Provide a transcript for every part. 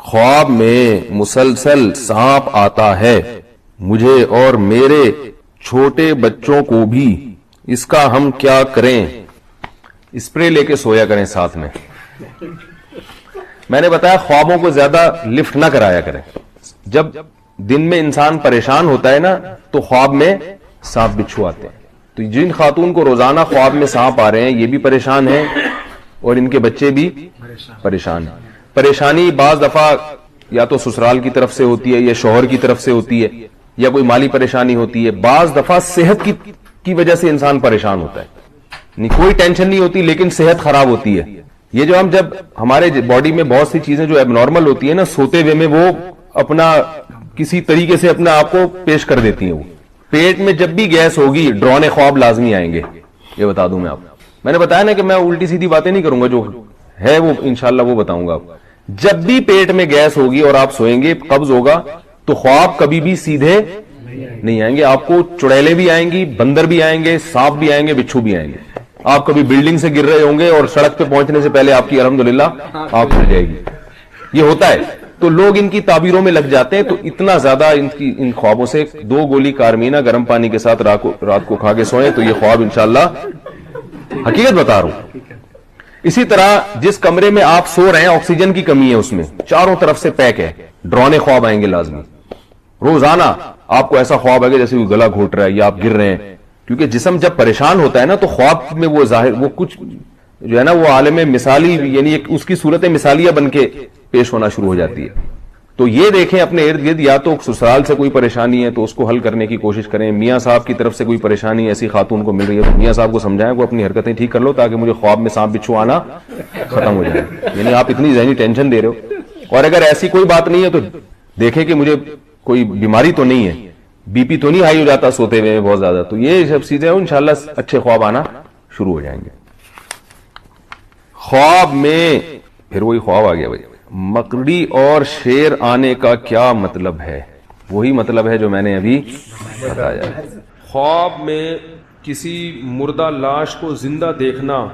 خواب میں مسلسل سانپ آتا ہے مجھے اور میرے چھوٹے بچوں کو بھی، اس کا ہم کیا کریں؟ اسپرے لے کے سویا کریں ساتھ میں. میں نے بتایا خوابوں کو زیادہ لفٹ نہ کرایا کریں. جب دن میں انسان پریشان ہوتا ہے نا تو خواب میں سانپ بچھو آتے ہیں. تو جن خاتون کو روزانہ خواب میں سانپ آ رہے ہیں یہ بھی پریشان ہیں اور ان کے بچے بھی پریشان ہیں. پریشانی بعض دفعہ یا تو سسرال کی طرف سے ہوتی ہے یا شوہر کی طرف سے ہوتی ہے یا کوئی مالی پریشانی ہوتی ہے. بعض دفعہ صحت کی وجہ سے انسان پریشان ہوتا ہے. کوئی ٹینشن نہیں ہوتی لیکن صحت خراب ہوتی ہے. یہ جو جب ہمارے باڈی میں بہت سی چیزیں جو اب نارمل ہوتی ہیں نا سوتے ہوئے میں وہ اپنا کسی طریقے سے اپنے آپ کو پیش کر دیتی ہیں. وہ پیٹ میں جب بھی گیس ہوگی ڈرانے خواب لازمی آئیں گے. یہ بتا دوں میں نے بتایا نا کہ میں الٹی سیدھی باتیں نہیں کروں گا، جو ہے وہ انشاءاللہ وہ بتاؤں گا. جب بھی پیٹ میں گیس ہوگی اور آپ سوئیں گے قبض ہوگا تو خواب کبھی بھی سیدھے نہیں آئیں گے. آپ کو چڑیلیں بھی آئیں گی، بندر بھی آئیں گے، سانپ بھی آئیں گے، بچھو بھی آئیں گے. آپ کبھی بلڈنگ سے گر رہے ہوں گے اور سڑک پہ پہنچنے سے پہلے آپ کی الحمدللہ آنکھ کھل جائے گی. یہ ہوتا ہے. تو لوگ ان کی تعبیروں میں لگ جاتے ہیں. تو اتنا زیادہ ان خوابوں سے 2 گولی کارمینا گرم پانی کے ساتھ رات کو کھا کے سوئیں تو یہ خواب انشاءاللہ حقیقت بتا رہا ہوں. اسی طرح جس کمرے میں آپ سو رہے ہیں آکسیجن کی کمی ہے، اس میں چاروں طرف سے پیک ہے، ڈرانے خواب آئیں گے لازمی. روزانہ آپ کو ایسا خواب آئے گا جیسے کوئی گلا گھونٹ رہا ہے یا آپ گر رہے ہیں. کیونکہ جسم جب پریشان ہوتا ہے نا تو خواب میں وہ ظاہر وہ کچھ جو ہے نا وہ عالم مثالی یعنی اس کی صورت مثالیہ بن کے پیش ہونا شروع ہو جاتی ہے. تو یہ دیکھیں اپنے ارد گرد یا تو سسرال سے کوئی پریشانی ہے تو اس کو حل کرنے کی کوشش کریں. میاں صاحب کی طرف سے کوئی پریشانی ایسی خاتون کو مل رہی ہے تو میاں صاحب کو سمجھائیں وہ اپنی حرکتیں ٹھیک کر لو تاکہ مجھے خواب میں سانپ بچھو آنا ختم ہو جائے. یعنی آپ اتنی ذہنی ٹینشن دے رہے ہو. اور اگر ایسی کوئی بات نہیں ہے تو دیکھیں کہ مجھے کوئی بیماری تو نہیں ہے، بی پی تو نہیں ہائی ہو جاتا سوتے ہوئے بہت زیادہ. تو یہ سب چیزیں انشاءاللہ اچھے خواب آنا شروع ہو جائیں گے. خواب میں پھر وہی خواب آ گیا بھائی، مکڑی اور شیر آنے کا کیا مطلب ہے؟ وہی مطلب ہے جو میں نے ابھی بتایا. خواب میں کسی مردہ لاش کو زندہ دیکھنا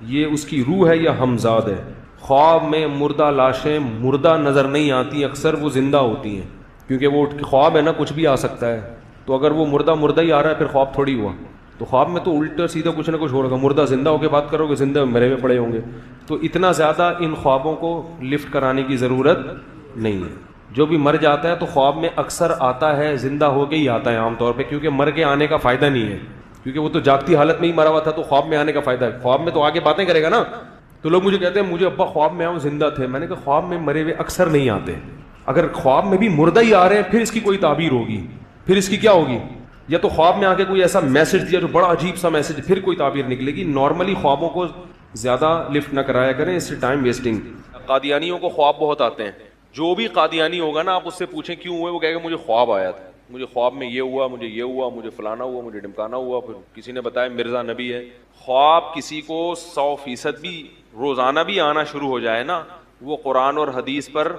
یہ اس کی روح ہے یا ہمزاد ہے؟ خواب میں مردہ لاشیں مردہ نظر نہیں آتی، اکثر وہ زندہ ہوتی ہیں کیونکہ وہ خواب ہے نا کچھ بھی آ سکتا ہے. تو اگر وہ مردہ ہی آ رہا ہے پھر خواب تھوڑی ہوا. تو خواب میں تو الٹا سیدھا کچھ نہ کچھ ہو رہا ہے. مردہ زندہ ہو کے بات کرو گے، زندہ مرے ہوئے پڑے ہوں گے. تو اتنا زیادہ ان خوابوں کو لفٹ کرانے کی ضرورت نہیں ہے. جو بھی مر جاتا ہے تو خواب میں اکثر آتا ہے زندہ ہو کے ہی آتا ہے عام طور پہ، کیونکہ مر کے آنے کا فائدہ نہیں ہے. کیونکہ وہ تو جاگتی حالت میں ہی مرا ہوا تھا تو خواب میں آنے کا فائدہ ہے. خواب میں تو آگے باتیں کرے گا نا. تو لوگ مجھے کہتے ہیں مجھے ابا خواب میں آؤں زندہ تھے. میں نے کہا خواب میں مرے ہوئے اکثر نہیں آتے. اگر خواب میں بھی مردہ ہی آ رہے ہیں پھر اس کی کوئی تعبیر ہوگی، پھر اس کی کیا ہوگی؟ یا تو خواب میں آ کے کوئی ایسا میسج دیا جو بڑا عجیب سا میسج، پھر کوئی تعبیر نکلے گی. نارملی خوابوں کو زیادہ لفٹ نہ کرایا کریں، اس سے ٹائم ویسٹنگ. قادیانیوں کو خواب بہت آتے ہیں. جو بھی قادیانی ہوگا نا آپ اس سے پوچھیں کیوں ہوئے، وہ کہے گا مجھے خواب آیا تھا، مجھے خواب میں یہ ہوا، مجھے یہ ہوا، مجھے فلانا ہوا، مجھے ڈمکانا ہوا. پھر کسی نے بتایا مرزا نبی ہے. خواب کسی کو 100% بھی روزانہ بھی آنا شروع ہو جائے نا وہ قرآن اور حدیث پر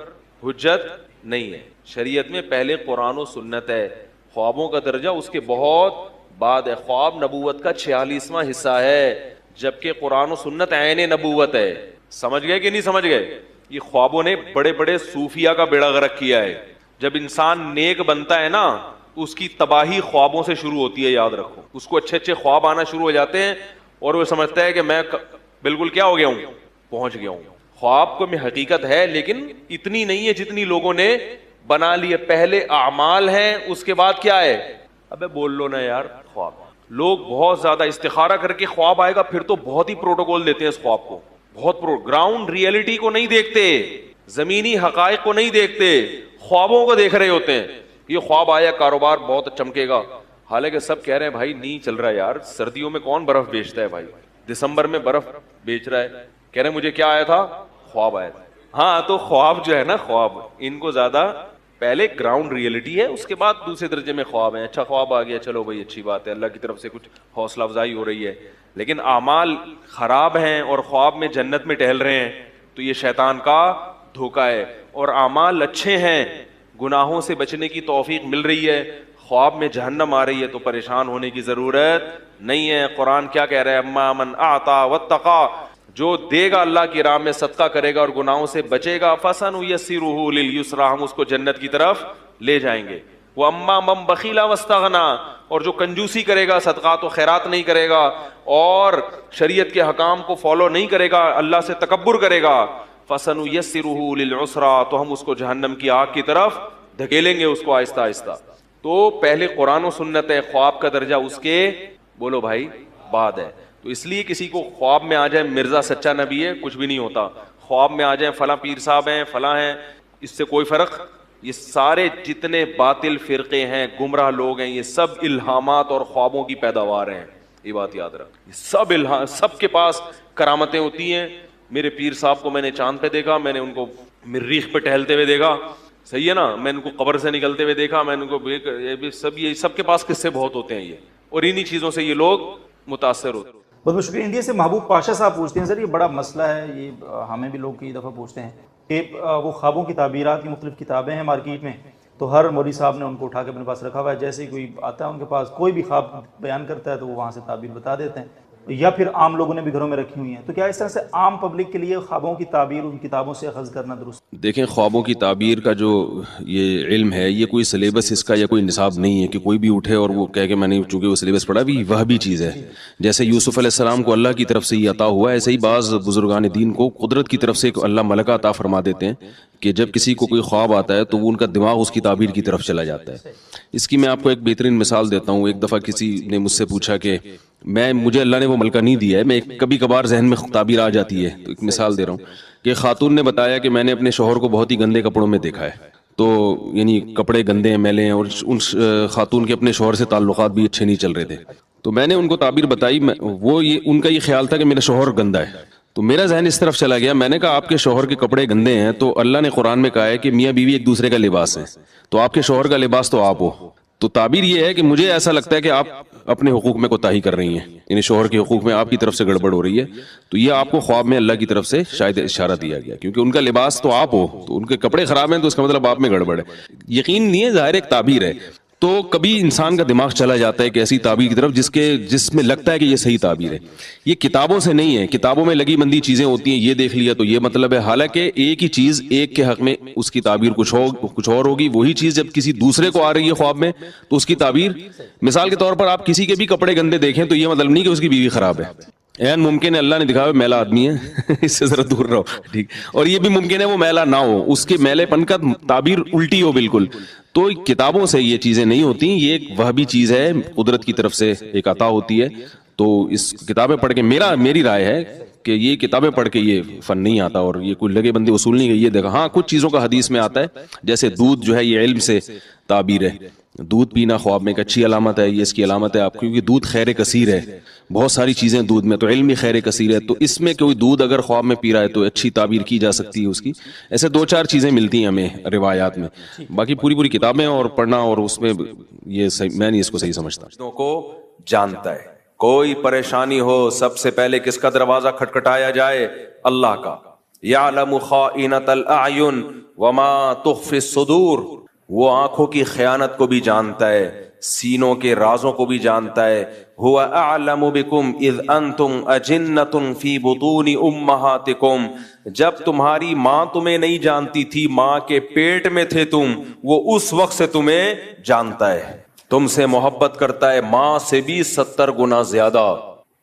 حجت نہیں ہے. شریعت میں پہلے قرآن و سنت ہے، خوابوں کا درجہ اس کے بہت بعد ہے. خواب نبوت کا 46واں حصہ ہے جبکہ قرآن و سنت عین نبوت ہے. سمجھ گئے کہ نہیں سمجھ گئے؟ یہ خوابوں نے بڑے بڑے صوفیہ کا بیڑا غرق کیا ہے. جب انسان نیک بنتا ہے نا اس کی تباہی خوابوں سے شروع ہوتی ہے. یاد رکھو، اس کو اچھے اچھے خواب آنا شروع ہو جاتے ہیں اور وہ سمجھتا ہے کہ میں بالکل کیا ہو گیا ہوں، پہنچ گیا ہوں. خواب کو میں حقیقت ہے لیکن اتنی نہیں ہے جتنی لوگوں نے بنا لی ہے. پہلے اعمال ہیں اس کے بعد کیا ہے؟ ابے بول لو نا یار. خواب لوگ بہت زیادہ استخارہ کر کے خواب آئے گا پھر تو بہت ہی پروٹوکول دیتے ہیں اس خواب کو، بہت گراؤنڈ ریئلٹی کو نہیں دیکھتے، زمینی حقائق کو نہیں دیکھتے، خوابوں کو دیکھ رہے ہوتے ہیں. یہ خواب آیا کاروبار بہت چمکے گا، حالانکہ سب کہہ رہے ہیں بھائی نہیں چل رہا ہے یار. سردیوں میں کون برف بیچتا ہے بھائی؟ دسمبر میں برف بیچ رہا ہے. کہہ رہے مجھے کیا آیا تھا؟ خواب آیا تھا. ہاں تو خواب جو ہے نا، خواب ان کو زیادہ پہلے گراؤنڈ ریئلٹی ہے اس کے بعد دوسرے درجے میں خواب ہیں. اچھا خواب آ گیا چلو بھائی اچھی بات ہے، اللہ کی طرف سے کچھ حوصلہ افزائی ہو رہی ہے. لیکن اعمال خراب ہیں اور خواب میں جنت میں ٹہل رہے ہیں تو یہ شیطان کا دھوکہ ہے. اور اعمال اچھے ہیں، گناہوں سے بچنے کی توفیق مل رہی ہے، خواب میں جہنم آ رہی ہے تو پریشان ہونے کی ضرورت نہیں ہے. قرآن کیا کہہ رہا ہے؟ اما من اعطا واتقا. جو دے گا اللہ کی راہ میں, صدقہ کرے گا اور گناہوں سے بچے گا, فَسَنُيَسِّرُهُ لِلْيُسْرَىٰ, ہم اس کو جنت کی طرف لے جائیں گے. وَأَمَّا مَن بَخِلَ وَاسْتَغْنَىٰ, اور جو کنجوسی کرے گا, صدقات و خیرات نہیں کرے گا اور شریعت کے حکام کو فالو نہیں کرے گا, اللہ سے تکبر کرے گا, فَسَنُيَسِّرُهُ لِلْعُسْرَىٰ, تو ہم اس کو جہنم کی آگ کی طرف دھکیلیں گے اس کو آہستہ آہستہ. تو پہلے قرآن و سنت ہے, خواب کا درجہ اس کے بولو بھائی بعد ہے. تو اس لیے کسی کو خواب میں آ جائے مرزا سچا نبی ہے, کچھ بھی نہیں ہوتا. خواب میں آ جائیں فلاں پیر صاحب ہیں, فلاں ہیں, اس سے کوئی فرق. یہ سارے جتنے باطل فرقے ہیں, گمراہ لوگ ہیں, یہ سب الہامات اور خوابوں کی پیداوار ہیں. یہ بات یاد رکھ, سب سب کے پاس کرامتیں ہوتی ہیں. میرے پیر صاحب کو میں نے چاند پہ دیکھا, میں نے ان کو مریخ پہ ٹہلتے ہوئے دیکھا, صحیح ہے نا, میں نے ان کو قبر سے نکلتے ہوئے دیکھا, میں نے ان کو یہ سب کے پاس قصے بہت ہوتے ہیں یہ, اور انہی چیزوں سے یہ لوگ متاثر ہوتے ہیں. بہت بہت شکریہ. انڈیا سے محبوب پاشا صاحب پوچھتے ہیں, سر یہ بڑا مسئلہ ہے, یہ ہمیں بھی لوگ کئی دفعہ پوچھتے ہیں کہ وہ خوابوں کی تعبیرات کی مختلف کتابیں ہیں مارکیٹ میں, تو ہر مولوی صاحب نے ان کو اٹھا کے اپنے پاس رکھا ہوا ہے. جیسے ہی کوئی آتا ہے ان کے پاس, کوئی بھی خواب بیان کرتا ہے تو وہ وہاں سے تعبیر بتا دیتے ہیں, یا پھر عام لوگوں نے بھی گھروں میں رکھی ہوئی ہیں. تو کیا اس طرح سے عام پبلک کے لیے خوابوں کی تعبیر ان کتابوں سے اخذ کرنا درست؟ دیکھیں, خوابوں کی تعبیر کا جو یہ علم ہے, یہ کوئی سلیبس اس کا یا کوئی نصاب نہیں ہے کہ کوئی بھی اٹھے اور وہ کہہ کہ میں نے چونکہ وہ سلیبس پڑھا بھی, وہ بھی چیز ہے. جیسے یوسف علیہ السلام کو اللہ کی طرف سے یہ عطا ہوا, ایسے ہی بعض بزرگان دین کو قدرت کی طرف سے اللہ ملکہ عطا فرما دیتے ہیں کہ جب کسی کو کوئی خواب آتا ہے تو وہ ان کا دماغ اس کی تعبیر کی طرف چلا جاتا ہے. اس کی میں آپ کو ایک بہترین مثال دیتا ہوں. ایک دفعہ کسی نے مجھ سے پوچھا کہ مجھے اللہ نے وہ ملکہ نہیں دیا ہے, میں کبھی کبھار ذہن میں تعبیر آ جاتی ہے, تو ایک مثال دے رہا ہوں کہ خاتون نے بتایا کہ میں نے اپنے شوہر کو بہت ہی گندے کپڑوں میں دیکھا ہے. تو یعنی کپڑے گندے ہیں, میلے ہیں, اور ان خاتون کے اپنے شوہر سے تعلقات بھی اچھے نہیں چل رہے تھے. تو میں نے ان کو تعبیر بتائی, وہ ان کا یہ خیال تھا کہ میرا شوہر گندا ہے. تو میرا ذہن اس طرف چلا گیا, میں نے کہا آپ کے شوہر کے کپڑے گندے ہیں, تو اللہ نے قرآن میں کہا ہے کہ میاں بیوی ایک دوسرے کا لباس ہے, تو آپ کے شوہر کا لباس تو آپ ہو. تو تعبیر یہ ہے کہ مجھے ایسا لگتا ہے کہ آپ اپنے حقوق میں کوتاہی کر رہی ہیں, یعنی شوہر کے حقوق میں آپ کی طرف سے گڑبڑ ہو رہی ہے. تو یہ آپ کو خواب میں اللہ کی طرف سے شاید اشارہ دیا گیا, کیونکہ ان کا لباس تو آپ ہو, تو ان کے کپڑے خراب ہیں تو اس کا مطلب آپ میں گڑبڑ ہے. یقین نہیں ہے, ظاہر ایک تعبیر ہے. تو کبھی انسان کا دماغ چلا جاتا ہے ایک ایسی تعبیر کی طرف جس میں لگتا ہے کہ یہ صحیح تعبیر ہے. یہ کتابوں سے نہیں ہے, کتابوں میں لگی بندی چیزیں ہوتی ہیں, یہ دیکھ لیا تو یہ مطلب ہے. حالانکہ ایک ہی چیز ایک کے حق میں اس کی تعبیر کچھ اور ہوگی. وہی چیز جب کسی دوسرے کو آ رہی ہے خواب میں تو اس کی تعبیر, مثال کے طور پر آپ کسی کے بھی کپڑے گندے دیکھیں تو یہ مطلب نہیں کہ اس کی بیوی خراب ہے. این ممکن ہے اللہ نے دکھا میلا آدمی ہے, اس سے ذرا دور رہو, ٹھیک. اور یہ بھی ممکن ہے وہ میلا نہ ہو, اس کے میلے پن کا تعبیر الٹی ہو بالکل. تو کتابوں سے یہ چیزیں نہیں ہوتی, یہ ایک وہبی چیز ہے, قدرت کی طرف سے ایک عطا ہوتی ہے. تو اس کتابیں پڑھ کے میری رائے ہے کہ یہ کتابیں پڑھ کے یہ فن نہیں آتا, اور یہ کوئی لگے بندے اصول نہیں کہ یہ دیکھا. ہاں کچھ چیزوں کا حدیث میں آتا ہے, جیسے دودھ جو ہے یہ علم سے تعبیر ہے. دودھ پینا خواب میں ایک اچھی علامت ہے, یہ اس کی علامت ہے آپ, کیونکہ دودھ خیر کثیر ہے, بہت ساری چیزیں دودھ میں, تو علم بھی خیر کثیر ہے. تو اس میں کوئی دودھ اگر خواب میں پی رہا ہے تو اچھی تعبیر کی جا سکتی ہے اس کی. ایسے 2-4 چیزیں ملتی ہیں ہمیں روایات میں, باقی پوری کتابیں اور پڑھنا, اور اس میں یہ میں نہیں اس کو صحیح سمجھتا. کو جانتا ہے, کوئی پریشانی ہو سب سے پہلے کس کا دروازہ کھٹکھٹایا جائے؟ اللہ کا. یعلم خائنۃ الاعین وما تخفی الصدور, وہ آنکھوں کی خیانت کو بھی جانتا ہے, سینوں کے رازوں کو بھی جانتا ہے. هو اعلم بکم اذ انتم اجنۃ فی بطون امہاتکم, جب تمہاری ماں تمہیں نہیں جانتی تھی, ماں کے پیٹ میں تھے تم, وہ اس وقت سے تمہیں جانتا ہے, تم سے محبت کرتا ہے, ماں سے بھی 70 گنا زیادہ.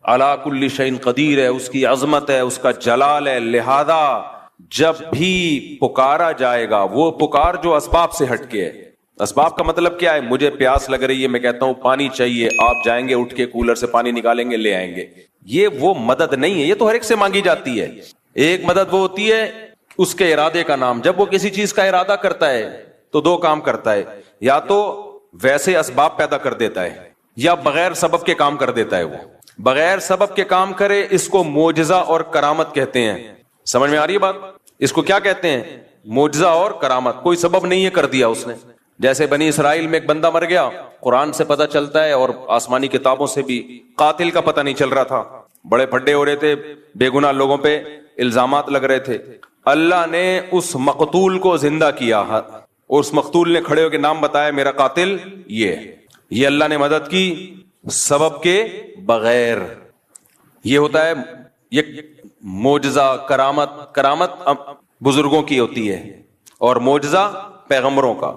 علی کل شیء قدیر ہے, اس کی عظمت ہے, اس کا جلال ہے. لہذا جب بھی پکارا جائے گا, وہ پکار جو اسباب سے ہٹ کے ہے. اسباب کا مطلب کیا ہے؟ مجھے پیاس لگ رہی ہے, میں کہتا ہوں پانی چاہیے, آپ جائیں گے اٹھ کے کولر سے پانی نکالیں گے لے آئیں گے. یہ وہ مدد نہیں ہے, یہ تو ہر ایک سے مانگی جاتی ہے. ایک مدد وہ ہوتی ہے اس کے ارادے کا نام. جب وہ کسی چیز کا ارادہ کرتا ہے تو 2 کام کرتا ہے, یا تو ویسے اسباب پیدا کر دیتا ہے, یا بغیر سبب کے کام کر دیتا ہے. وہ بغیر سبب کے کام کرے, اس کو معجزہ اور کرامت کہتے ہیں. سمجھ میں آ رہی ہے بات؟ اس کو کیا کہتے ہیں؟ معجزہ اور کرامت. کوئی سبب نہیں ہے, کر دیا اس نے. جیسے بنی اسرائیل میں ایک بندہ مر گیا, قرآن سے پتہ چلتا ہے اور آسمانی کتابوں سے بھی, قاتل کا پتہ نہیں چل رہا تھا, بڑے پھڈے ہو رہے تھے, بے گناہ لوگوں پہ الزامات لگ رہے تھے. اللہ نے اس مقتول کو زندہ کیا, اور اس مقتول نے کھڑے ہو کے نام بتایا, میرا قاتل یہ اللہ نے مدد کی سبب کے بغیر. یہ ہوتا ہے, یہ معجزہ کرامت بزرگوں کی ہوتی ہے اور معجزہ پیغمبروں کا.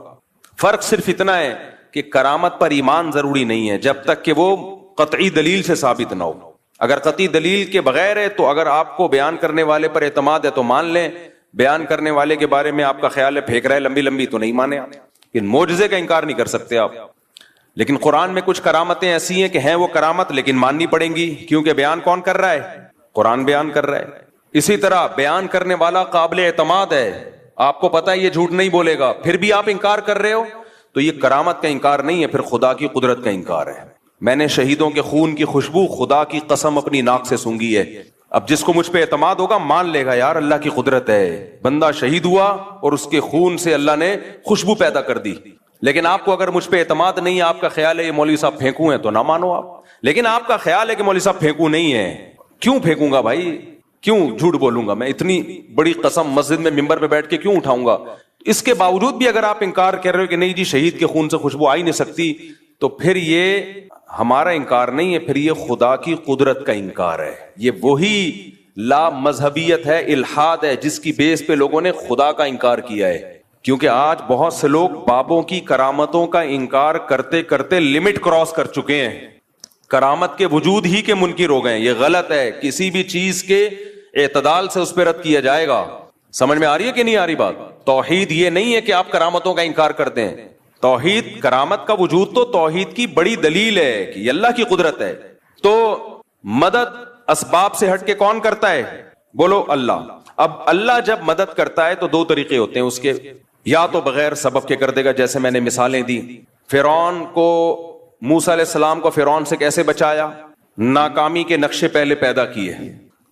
فرق صرف اتنا ہے کہ کرامت پر ایمان ضروری نہیں ہے جب تک کہ وہ قطعی دلیل سے ثابت نہ ہو. اگر قطعی دلیل کے بغیر ہے تو اگر آپ کو بیان کرنے والے پر اعتماد ہے تو مان لیں, بیان کرنے والے کے بارے میں آپ کا خیال ہے پھینک رہا ہے لمبی لمبی تو نہیں مانے آپ. لیکن معجزے کا انکار نہیں کر سکتے آپ. لیکن قرآن میں کچھ کرامتیں ایسی ہیں کہ ہیں وہ کرامت لیکن ماننی پڑیں گی, کیونکہ بیان کون کر رہا ہے؟ قرآن بیان کر رہا ہے. اسی طرح بیان کرنے والا قابل اعتماد ہے, آپ کو پتا ہے یہ جھوٹ نہیں بولے گا, پھر بھی آپ انکار کر رہے ہو تو یہ کرامت کا انکار نہیں ہے, پھر خدا کی قدرت کا انکار ہے. میں نے شہیدوں کے خون کی خوشبو خدا کی قسم اپنی ناک سے سونگھی ہے. اب جس کو مجھ پہ اعتماد ہوگا مان لے گا یار اللہ کی قدرت ہے, بندہ شہید ہوا اور اس کے خون سے اللہ نے خوشبو پیدا کر دی. لیکن آپ کو اگر مجھ پہ اعتماد نہیں ہے, آپ کا خیال ہے یہ مولوی صاحب پھینکوں ہیں تو نہ مانو آپ. لیکن آپ کا خیال ہے کہ مولوی صاحب پھینکوں نہیں ہے, کیوں پھینکوں گا بھائی, کیوں جھوٹ بولوں گا میں, اتنی بڑی قسم مسجد میں ممبر پہ بیٹھ کے کیوں اٹھاؤں گا. اس کے باوجود بھی اگر آپ انکار کر رہے ہو کہ نہیں جی شہید کے خون سے خوشبو آ ہی نہیں سکتی, تو پھر یہ ہمارا انکار نہیں ہے, پھر یہ خدا کی قدرت کا انکار ہے. یہ وہی لا مذہبیت ہے, الحاد ہے, جس کی بیس پہ لوگوں نے خدا کا انکار کیا ہے. کیونکہ آج بہت سے لوگ بابوں کی کرامتوں کا انکار کرتے کرتے لمٹ کراس کر چکے ہیں, کرامت کے وجود ہی کے منکر ہو گئے ہیں. یہ غلط ہے, کسی بھی چیز کے اعتدال سے اس پہ رد کیا جائے گا. سمجھ میں آ رہی ہے کہ نہیں آ رہی بات؟ توحید یہ نہیں ہے کہ آپ کرامتوں کا انکار کرتے ہیں. توحید, کرامت کا وجود تو توحید کی بڑی دلیل ہے کہ یہ اللہ کی قدرت ہے. تو مدد اسباب سے ہٹ کے کون کرتا ہے؟ بولو اللہ. اب اللہ جب مدد کرتا ہے تو دو طریقے ہوتے ہیں اس کے, یا تو بغیر سبب کے کر دے گا, جیسے میں نے مثالیں دی. فرعون کو, موسیٰ علیہ السلام کو فرعون سے کیسے بچایا؟ ناکامی کے نقشے پہلے پیدا کیے.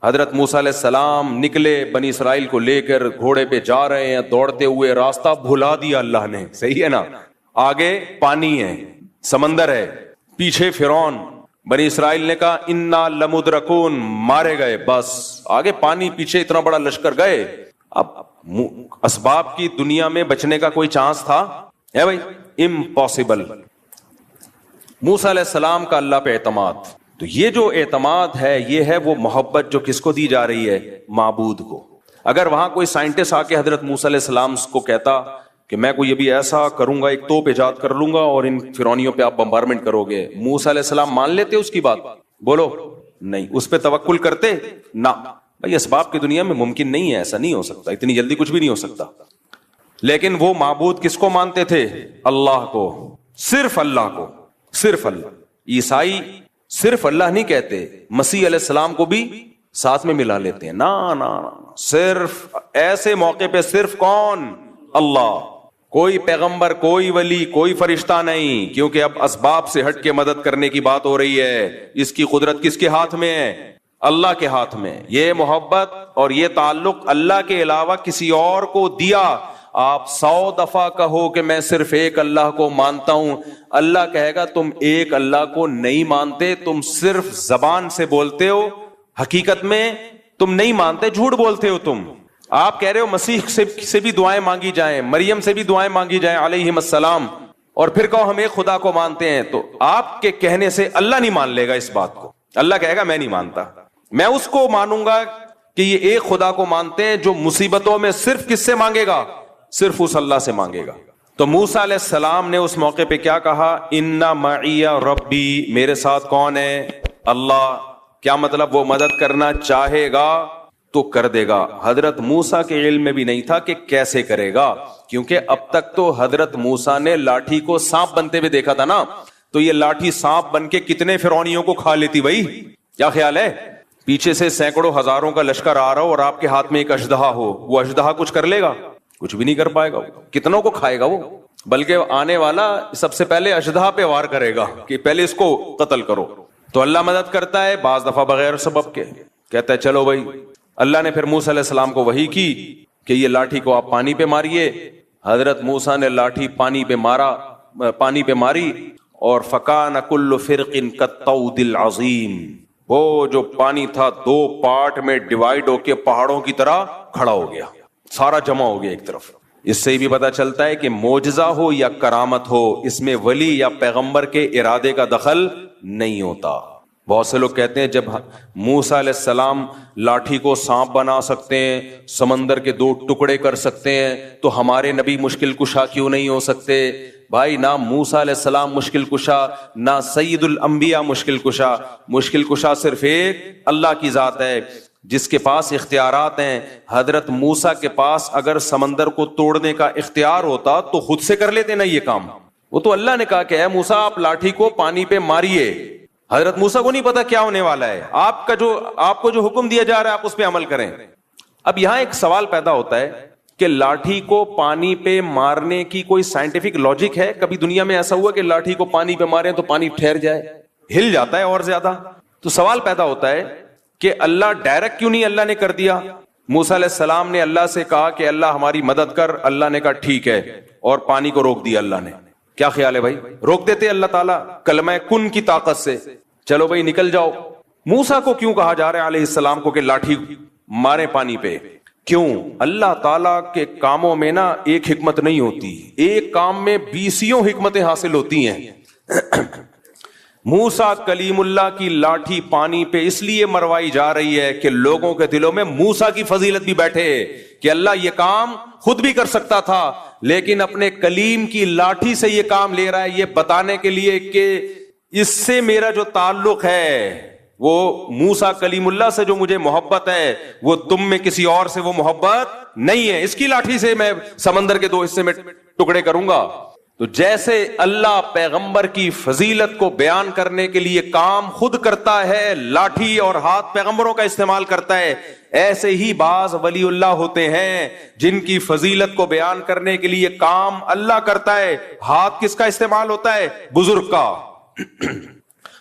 حضرت موسیٰ علیہ السلام نکلے بنی اسرائیل کو لے کر, گھوڑے پہ جا رہے ہیں دوڑتے ہوئے, راستہ بھلا دیا اللہ نے, صحیح ہے نا. آگے پانی ہے, سمندر ہے, پیچھے فرعون. بنی اسرائیل نے کہا انا لمدرکون, مارے گئے, بس آگے پانی, پیچھے اتنا بڑا لشکر گئے. اب اسباب کی دنیا میں بچنے کا کوئی چانس تھا ہے بھائی؟ امپاسبل. موسیٰ علیہ السلام کا اللہ پہ اعتماد, تو یہ جو اعتماد ہے یہ ہے وہ محبت جو کس کو دی جا رہی ہے؟ معبود کو. اگر وہاں کوئی سائنٹسٹ آ کے حضرت موسیٰ علیہ السلام کو کہتا کہ میں کوئی ابھی ایسا کروں گا, ایک توپ ایجاد کر لوں گا اور ان فرعونیوں پہ آپ بمبارمنٹ کرو گے, موسیٰ علیہ السلام مان لیتے اس کی بات؟ بولو نہیں. اس پہ توکل کرتے؟ نہ بھائی, اسباب کی دنیا میں ممکن نہیں ہے, ایسا نہیں ہو سکتا, اتنی جلدی کچھ بھی نہیں ہو سکتا. لیکن وہ معبود کس کو مانتے تھے؟ اللہ کو, صرف اللہ کو, صرف اللہ. عیسائی صرف اللہ نہیں کہتے, مسیح علیہ السلام کو بھی ساتھ میں ملا لیتے ہیں. نا, صرف ایسے موقع پہ صرف کون؟ اللہ. کوئی پیغمبر, کوئی ولی, کوئی فرشتہ نہیں, کیونکہ اب اسباب سے ہٹ کے مدد کرنے کی بات ہو رہی ہے. اس کی قدرت کس کے ہاتھ میں ہے؟ اللہ کے ہاتھ میں. یہ محبت اور یہ تعلق اللہ کے علاوہ کسی اور کو دیا. آپ 100 دفعہ کہو کہ میں صرف ایک اللہ کو مانتا ہوں, اللہ کہے گا تم ایک اللہ کو نہیں مانتے, تم صرف زبان سے بولتے ہو, حقیقت میں تم نہیں مانتے, جھوٹ بولتے ہو تم. آپ کہہ رہے ہو مسیح سے بھی دعائیں مانگی جائیں, مریم سے بھی دعائیں مانگی جائیں علیہم السلام, اور پھر کہو ہم ایک خدا کو مانتے ہیں. تو آپ کے کہنے سے اللہ نہیں مان لے گا اس بات کو. اللہ کہے گا میں نہیں مانتا, میں اس کو مانوں گا کہ یہ ایک خدا کو مانتے ہیں جو مصیبتوں میں صرف کس سے مانگے گا؟ صرف اس اللہ سے مانگے گا. تو موسیٰ علیہ السلام نے اس موقع پہ کیا کہا؟ انا معی ربی, میرے ساتھ کون ہے؟ اللہ. کیا مطلب؟ وہ مدد کرنا چاہے گا تو کر دے گا. حضرت موسیٰ کے علم میں بھی نہیں تھا کہ کیسے کرے گا, کیونکہ اب تک تو حضرت موسیٰ نے لاٹھی کو سانپ بنتے ہوئے دیکھا تھا نا. تو یہ لاٹھی سانپ بن کے کتنے فرعونیوں کو کھا لیتی بھائی؟ کیا خیال ہے؟ پیچھے سے سینکڑوں ہزاروں کا لشکر آ رہا ہو اور آپ کے ہاتھ میں ایک اژدہا ہو, وہ اژدہا کچھ کر لے گا؟ کچھ بھی نہیں کر پائے گا. کتنوں کو کھائے گا وہ؟ بلکہ آنے والا سب سے پہلے اژدہا پہ وار کرے گا کہ پہلے اس کو قتل کرو. تو اللہ مدد کرتا ہے بعض دفعہ بغیر سبب کے, کہتا ہے چلو بھائی. اللہ نے پھر موسیٰ علیہ السلام کو وحی کی کہ یہ لاٹھی کو آپ پانی پہ ماریے. حضرت موسیٰ نے لاٹھی پانی پہ ماری اور فکان کل فرق کالطود العظیم, وہ جو پانی تھا 2 پارٹ میں ڈیوائیڈ ہو کے پہاڑوں کی طرح کھڑا ہو گیا, سارا جمع ہو گیا ایک طرف. اس سے بھی پتا چلتا ہے کہ معجزہ ہو یا کرامت ہو, اس میں ولی یا پیغمبر کے ارادے کا دخل نہیں ہوتا. بہت سے لوگ کہتے ہیں جب موسیٰ علیہ السلام لاٹھی کو سانپ بنا سکتے ہیں, سمندر کے 2 ٹکڑے کر سکتے ہیں, تو ہمارے نبی مشکل کشا کیوں نہیں ہو سکتے؟ بھائی نہ موسیٰ علیہ السلام مشکل کشا, نہ سید الانبیاء مشکل کشا. مشکل کشا صرف ایک اللہ کی ذات ہے جس کے پاس اختیارات ہیں. حضرت موسیٰ کے پاس اگر سمندر کو توڑنے کا اختیار ہوتا تو خود سے کر لیتے نا یہ کام. وہ تو اللہ نے کہا کہ اے موسیٰ آپ لاٹھی کو پانی پہ ماریے. حضرت موسیٰ کو نہیں پتا کیا ہونے والا ہے, آپ کو جو حکم دیا جا رہا ہے آپ اس پہ عمل کریں. اب یہاں ایک سوال پیدا ہوتا ہے کہ لاٹھی کو پانی پہ مارنے کی کوئی سائنٹیفک لاجک ہے؟ کبھی دنیا میں ایسا ہوا کہ لاٹھی کو پانی پہ ماریں تو پانی ٹھہر جائے؟ ہل جاتا ہے اور زیادہ. تو سوال پیدا ہوتا ہے کہ اللہ ڈائریکٹ کیوں نہیں اللہ نے کر دیا؟ موسیٰ علیہ السلام نے اللہ سے کہا کہ اللہ ہماری مدد کر, اللہ نے کہا ٹھیک ہے, اور پانی کو روک دیا اللہ نے. کیا خیال ہے بھائی؟ روک دیتے اللہ تعالیٰ کلمہ کن کی طاقت سے, چلو بھائی نکل جاؤ. موسیٰ کو کیوں کہا جا رہا ہے علیہ السلام کو کہ لاٹھی مارے پانی پہ؟ کیوں؟ اللہ تعالیٰ کے کاموں میں نا ایک حکمت نہیں ہوتی, ایک کام میں 20 حکمتیں حاصل ہوتی ہیں. موسیٰ کلیم اللہ کی لاٹھی پانی پہ اس لیے مروائی جا رہی ہے کہ لوگوں کے دلوں میں موسیٰ کی فضیلت بھی بیٹھے کہ اللہ یہ کام خود بھی کر سکتا تھا لیکن اپنے کلیم کی لاٹھی سے یہ کام لے رہا ہے, یہ بتانے کے لیے کہ اس سے میرا جو تعلق ہے, وہ موسیٰ کلیم اللہ سے جو مجھے محبت ہے, وہ تم میں کسی اور سے وہ محبت نہیں ہے. اس کی لاٹھی سے میں سمندر کے 2 حصے میں ٹکڑے کروں گا. تو جیسے اللہ پیغمبر کی فضیلت کو بیان کرنے کے لیے کام خود کرتا ہے, لاٹھی اور ہاتھ پیغمبروں کا استعمال کرتا ہے, ایسے ہی بعض ولی اللہ ہوتے ہیں جن کی فضیلت کو بیان کرنے کے لیے کام اللہ کرتا ہے, ہاتھ کس کا استعمال ہوتا ہے؟ بزرگ کا.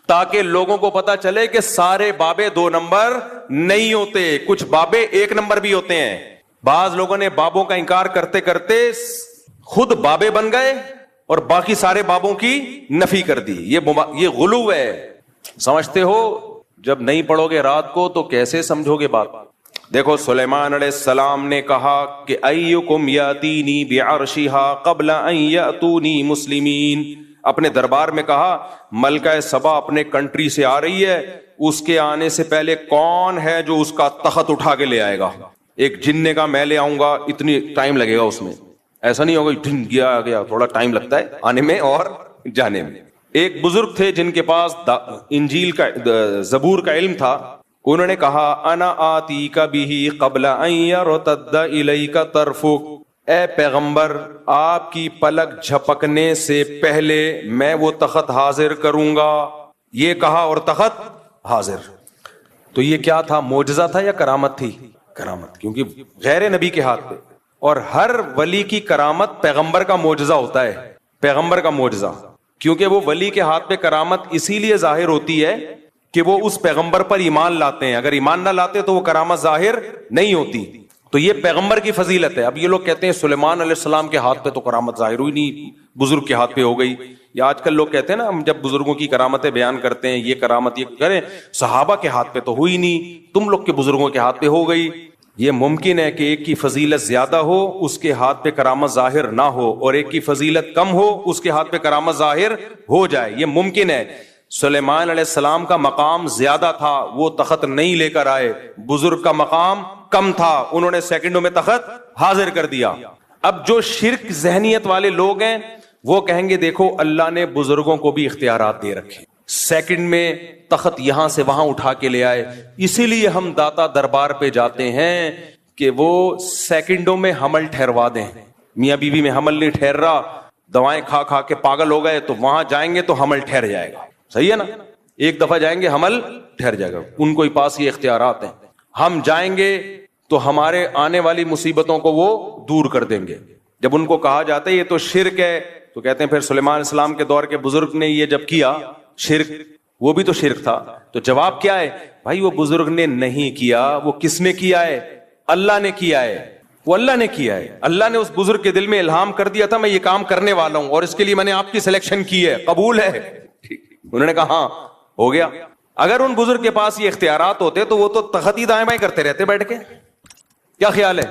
تاکہ لوگوں کو پتا چلے کہ سارے بابے 2 نمبر نہیں ہوتے, کچھ بابے 1 نمبر بھی ہوتے ہیں. بعض لوگوں نے بابوں کا انکار کرتے کرتے خود بابے بن گئے اور باقی سارے بابوں کی نفی کر دی. یہ غلو ہے. سمجھتے ہو؟ جب نہیں پڑھو گے رات کو تو کیسے سمجھو گے بات؟ دیکھو سلیمان علیہ السلام نے کہا کہ ایکم یاتینی بعرشھا قبل ان یاتونی مسلمین. اپنے دربار میں کہا ملکہ سبا اپنے کنٹری سے آ رہی ہے, اس کے آنے سے پہلے کون ہے جو اس کا تخت اٹھا کے لے آئے گا؟ ایک جننے کا میں لے آؤں گا, اتنی ٹائم لگے گا اس میں. ایسا نہیں ہوگا دن گیا آ گیا, تھوڑا ٹائم لگتا ہے آنے میں اور جانے میں. ایک بزرگ تھے جن کے پاس انجیل کا زبور کا علم تھا, انہوں نے کہا انا آتیک بہ قبل ان یرتد الیک طرفک. اے پیغمبر آپ کی پلک جھپکنے سے پہلے میں وہ تخت حاضر کروں گا. یہ کہا اور تخت حاضر. تو یہ کیا تھا؟ معجزہ تھا یا کرامت تھی؟ کرامت, کیونکہ غیر نبی کے ہاتھ پہ. اور ہر ولی کی کرامت پیغمبر کا معجزہ ہوتا ہے, پیغمبر کا معجزہ, کیونکہ وہ ولی کے ہاتھ پہ کرامت اسی لیے ظاہر ہوتی ہے کہ وہ اس پیغمبر پر ایمان لاتے ہیں. اگر ایمان نہ لاتے تو وہ کرامت ظاہر نہیں ہوتی. تو یہ پیغمبر کی فضیلت ہے. اب یہ لوگ کہتے ہیں سلیمان علیہ السلام کے ہاتھ پہ تو کرامت ظاہر ہوئی نہیں, بزرگ کے ہاتھ پہ ہو گئی. یا آج کل لوگ کہتے ہیں نا, ہم جب بزرگوں کی کرامتیں بیان کرتے ہیں, یہ کرامت یہ کریں, صحابہ کے ہاتھ پہ تو ہوئی نہیں, تم لوگ کے بزرگوں کے ہاتھ پہ ہو گئی. یہ ممکن ہے کہ ایک کی فضیلت زیادہ ہو, اس کے ہاتھ پہ کرامت ظاہر نہ ہو, اور ایک کی فضیلت کم ہو, اس کے ہاتھ پہ کرامت ظاہر ہو جائے. یہ ممکن ہے. سلیمان علیہ السلام کا مقام زیادہ تھا, وہ تخت نہیں لے کر آئے. بزرگ کا مقام کم تھا, انہوں نے سیکنڈوں میں تخت حاضر کر دیا. اب جو شرک ذہنیت والے لوگ ہیں وہ کہیں گے دیکھو اللہ نے بزرگوں کو بھی اختیارات دے رکھے, سیکنڈ میں تخت یہاں سے وہاں اٹھا کے لے آئے. اسی لیے ہم داتا دربار پہ جاتے ہیں کہ وہ سیکنڈوں میں حمل ٹھہروا دیں. میاں بیوی میں حمل نہیں ٹھہر رہا, دوائیں کھا کھا کے پاگل ہو گئے, تو وہاں جائیں گے تو حمل ٹھہر جائے گا. صحیح ہے نا؟ ایک دفعہ جائیں گے حمل ٹھہر جائے گا. ان کو پاس یہ اختیارات ہیں. ہم جائیں گے تو ہمارے آنے والی مصیبتوں کو وہ دور کر دیں گے. جب ان کو کہا جاتا ہے یہ تو شرک ہے, تو کہتے ہیں پھر سلیمان علیہ السلام کے دور کے بزرگ نے یہ جب کیا شرک, وہ بھی تو شرک تھا. تو جواب کیا ہے بھائی؟ وہ بزرگ نے نہیں کیا, وہ کس نے کیا ہے؟ اللہ نے کیا ہے. وہ اللہ نے کیا ہے. اللہ نے اس بزرگ کے دل میں الہام کر دیا تھا میں یہ کام کرنے والا ہوں, اور اس کے لیے میں نے آپ کی سلیکشن کی ہے, قبول ہے. انہوں نے کہا ہاں ہو گیا. اگر ان بزرگ کے پاس یہ اختیارات ہوتے تو وہ تو تخت ہی دائیں بائیں کرتے رہتے بیٹھ کے. کیا خیال ہے؟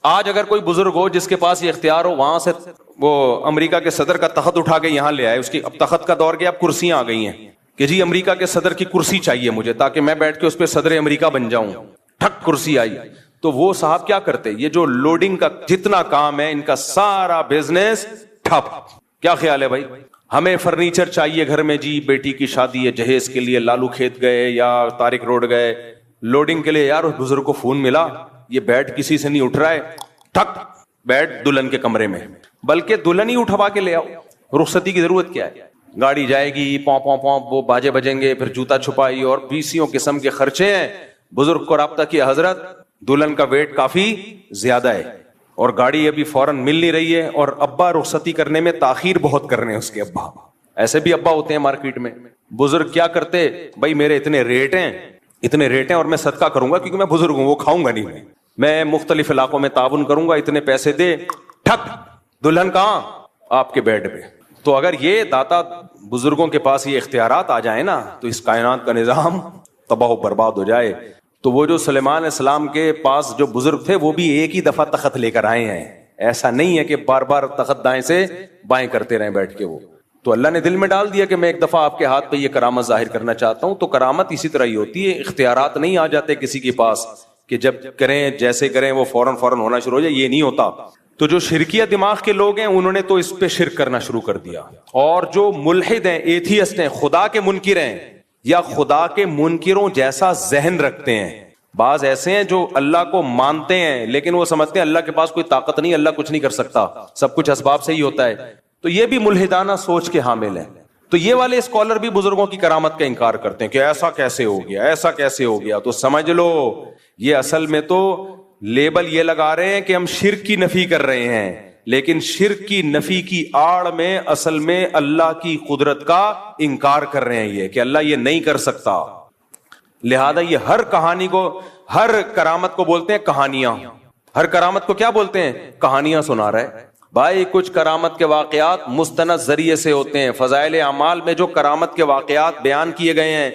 آج اگر کوئی بزرگ ہو جس کے پاس یہ اختیار ہو, وہاں سے وہ امریکہ کے صدر کا تخت اٹھا کے یہاں لے آئے, اس کی اب تخت کا دور گیا, اب کرسیاں آ گئی ہیں کہ جی امریکہ کے صدر کی کرسی چاہیے مجھے تاکہ میں بیٹھ کے اس پہ صدر امریکہ بن جاؤں. ٹھک کرسی آئی. تو وہ صاحب کیا کرتے, یہ جو لوڈنگ کا جتنا کام ہے ان کا سارا بزنس ٹھپ. کیا خیال ہے بھائی, ہمیں فرنیچر چاہیے گھر میں, جی بیٹی کی شادی ہے, جہیز کے لیے لالو کھیت گئے یا طارق روڈ گئے لوڈنگ کے لیے, یار اس بزرگ کو فون ملا, یہ بیڈ کسی سے نہیں اٹھ رہا ہے, ٹھک بیڈ دلہن کے کمرے میں, بلکہ دلہن ہی اٹھوا کے لے آؤ, رخصتی کی ضرورت کیا ہے, گاڑی جائے گی پوں پوں پوں, وہ باجے بجیں گے, پھر جوتا چھپائی اور 20 قسم کے خرچے ہیں. بزرگ کو رابطہ کیا, حضرت دلہن کا ویٹ کافی زیادہ ہے اور گاڑی ابھی فوراً مل نہیں رہی ہے, اور ابا رخصتی کرنے میں تاخیر بہت کر رہے ہیں اس کے ابا. ایسے بھی ابا ہوتے ہیں مارکیٹ میں. بزرگ کیا کرتے, بھائی میرے اتنے ریٹ ہیں اور میں صدقہ کروں گا کیونکہ میں بزرگ ہوں, وہ کھاؤں گا نہیں, میں مختلف علاقوں میں تعاون کروں گا, اتنے پیسے دے. ٹھک دلہن کہاں, آپ کے بیڈ پہ. تو اگر یہ داتا بزرگوں کے پاس یہ اختیارات آ جائیں نا تو اس کائنات کا نظام تباہ و برباد ہو جائے. تو وہ جو سلیمان علیہ السلام کے پاس جو بزرگ تھے وہ بھی ایک ہی دفعہ تخت لے کر آئے ہیں, ایسا نہیں ہے کہ بار بار تخت دائیں سے بائیں کرتے رہیں بیٹھ کے. وہ تو اللہ نے دل میں ڈال دیا کہ میں ایک دفعہ آپ کے ہاتھ پہ یہ کرامت ظاہر کرنا چاہتا ہوں. تو کرامت اسی طرح ہی ہوتی ہے, اختیارات نہیں آ جاتے کسی کے پاس کہ جب کریں جیسے کریں وہ فوراً ہونا شروع ہو جائے, یہ نہیں ہوتا. تو جو شرکیہ دماغ کے لوگ ہیں انہوں نے تو اس پہ شرک کرنا شروع کر دیا, اور جو ملحد ہیں, ایتھیسٹ ہیں, خدا کے منکر ہیں یا خدا کے منکروں جیسا ذہن رکھتے ہیں. بعض ایسے ہیں جو اللہ کو مانتے ہیں لیکن وہ سمجھتے ہیں اللہ کے پاس کوئی طاقت نہیں, اللہ کچھ نہیں کر سکتا, سب کچھ اسباب سے ہی ہوتا ہے. تو یہ بھی ملحدانہ سوچ کے حامل ہیں. تو یہ والے اسکالر بھی بزرگوں کی کرامت کا انکار کرتے ہیں کہ ایسا کیسے ہو گیا, ایسا کیسے ہو گیا. تو سمجھ لو یہ اصل میں تو لیبل یہ لگا رہے ہیں کہ ہم شرک کی نفی کر رہے ہیں, لیکن شرک کی نفی کی آڑ میں اصل میں اللہ کی قدرت کا انکار کر رہے ہیں, یہ کہ اللہ یہ نہیں کر سکتا. لہذا یہ ہر کہانی کو, ہر کرامت کو بولتے ہیں کہانیاں. ہر کرامت کو کیا بولتے ہیں, کہانیاں سنا رہا ہے. بھائی کچھ کرامت کے واقعات مستند ذریعے سے ہوتے ہیں. فضائل اعمال میں جو کرامت کے واقعات بیان کیے گئے ہیں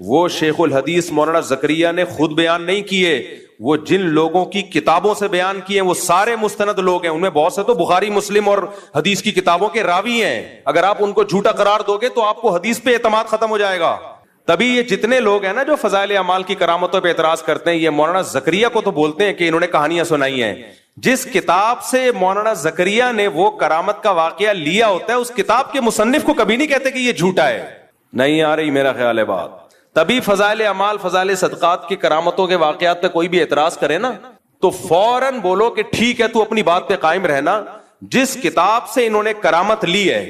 وہ شیخ الحدیث مولانا زکریا نے خود بیان نہیں کیے, وہ جن لوگوں کی کتابوں سے بیان کیے ہیں وہ سارے مستند لوگ ہیں. ان میں بہت سے تو بخاری مسلم اور حدیث کی کتابوں کے راوی ہیں. اگر آپ ان کو جھوٹا قرار دو گے تو آپ کو حدیث پہ اعتماد ختم ہو جائے گا. تبھی یہ جتنے لوگ ہیں نا جو فضائل اعمال کی کرامتوں پہ اعتراض کرتے ہیں, یہ مولانا زکریا کو تو بولتے ہیں کہ انہوں نے کہانیاں سنائی ہیں. جس کتاب سے مولانا زکریا نے وہ کرامت کا واقعہ لیا ہوتا ہے اس کتاب کے مصنف کو کبھی نہیں کہتے کہ یہ جھوٹا ہے. نہیں آ رہی میرا خیال ہے بات. تبھی فضائل اعمال, فضائل صدقات کی کرامتوں کے واقعات پہ کوئی بھی اعتراض کرے نا تو فوراً بولو کہ ٹھیک ہے تو اپنی بات پہ قائم رہنا. جس کتاب سے انہوں نے کرامت لی ہے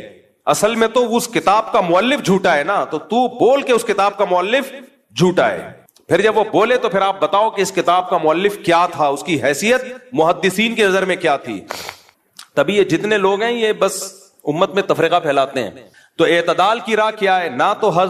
اصل میں تو اس کتاب کا مؤلف جھوٹا ہے نا, تو بول کے اس کتاب کا مؤلف جھوٹا ہے. پھر جب وہ بولے تو پھر آپ بتاؤ کہ اس کتاب کا مؤلف کیا تھا, اس کی حیثیت محدثین کی نظر میں کیا تھی. تبھی یہ جتنے لوگ ہیں یہ بس امت میں تفرقہ پھیلاتے ہیں. تو اعتدال کی راہ کیا ہے, نہ تو ہر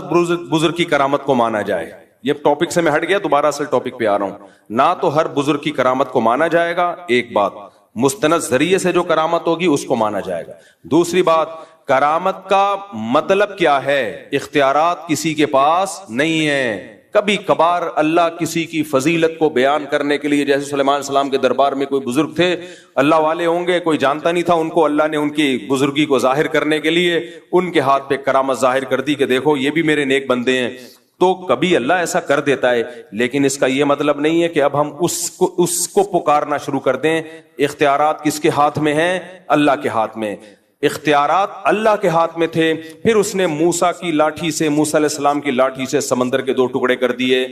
بزرگ کی کرامت کو مانا جائے. یہ ٹاپک سے میں ہٹ گیا, دوبارہ اصل ٹاپک پہ آ رہا ہوں. نہ تو ہر بزرگ کی کرامت کو مانا جائے گا, ایک بات. مستند ذریعے سے جو کرامت ہوگی اس کو مانا جائے گا. دوسری بات, کرامت کا مطلب کیا ہے, اختیارات کسی کے پاس نہیں ہے. کبھی کبھار اللہ کسی کی فضیلت کو بیان کرنے کے لیے, جیسے سلیمان علیہ السلام کے دربار میں کوئی بزرگ تھے, اللہ والے ہوں گے, کوئی جانتا نہیں تھا ان کو, اللہ نے ان کی بزرگی کو ظاہر کرنے کے لیے ان کے ہاتھ پہ کرامت ظاہر کر دی کہ دیکھو یہ بھی میرے نیک بندے ہیں. تو کبھی اللہ ایسا کر دیتا ہے, لیکن اس کا یہ مطلب نہیں ہے کہ اب ہم اس کو پکارنا شروع کر دیں. اختیارات کس کے ہاتھ میں ہیں, اللہ کے ہاتھ میں. اختیارات اللہ کے ہاتھ میں تھے, پھر اس نے موسیٰ کی لاٹھی سے, موسیٰ علیہ السلام کی لاٹھی سے سمندر کے 2 ٹکڑے کر دیے.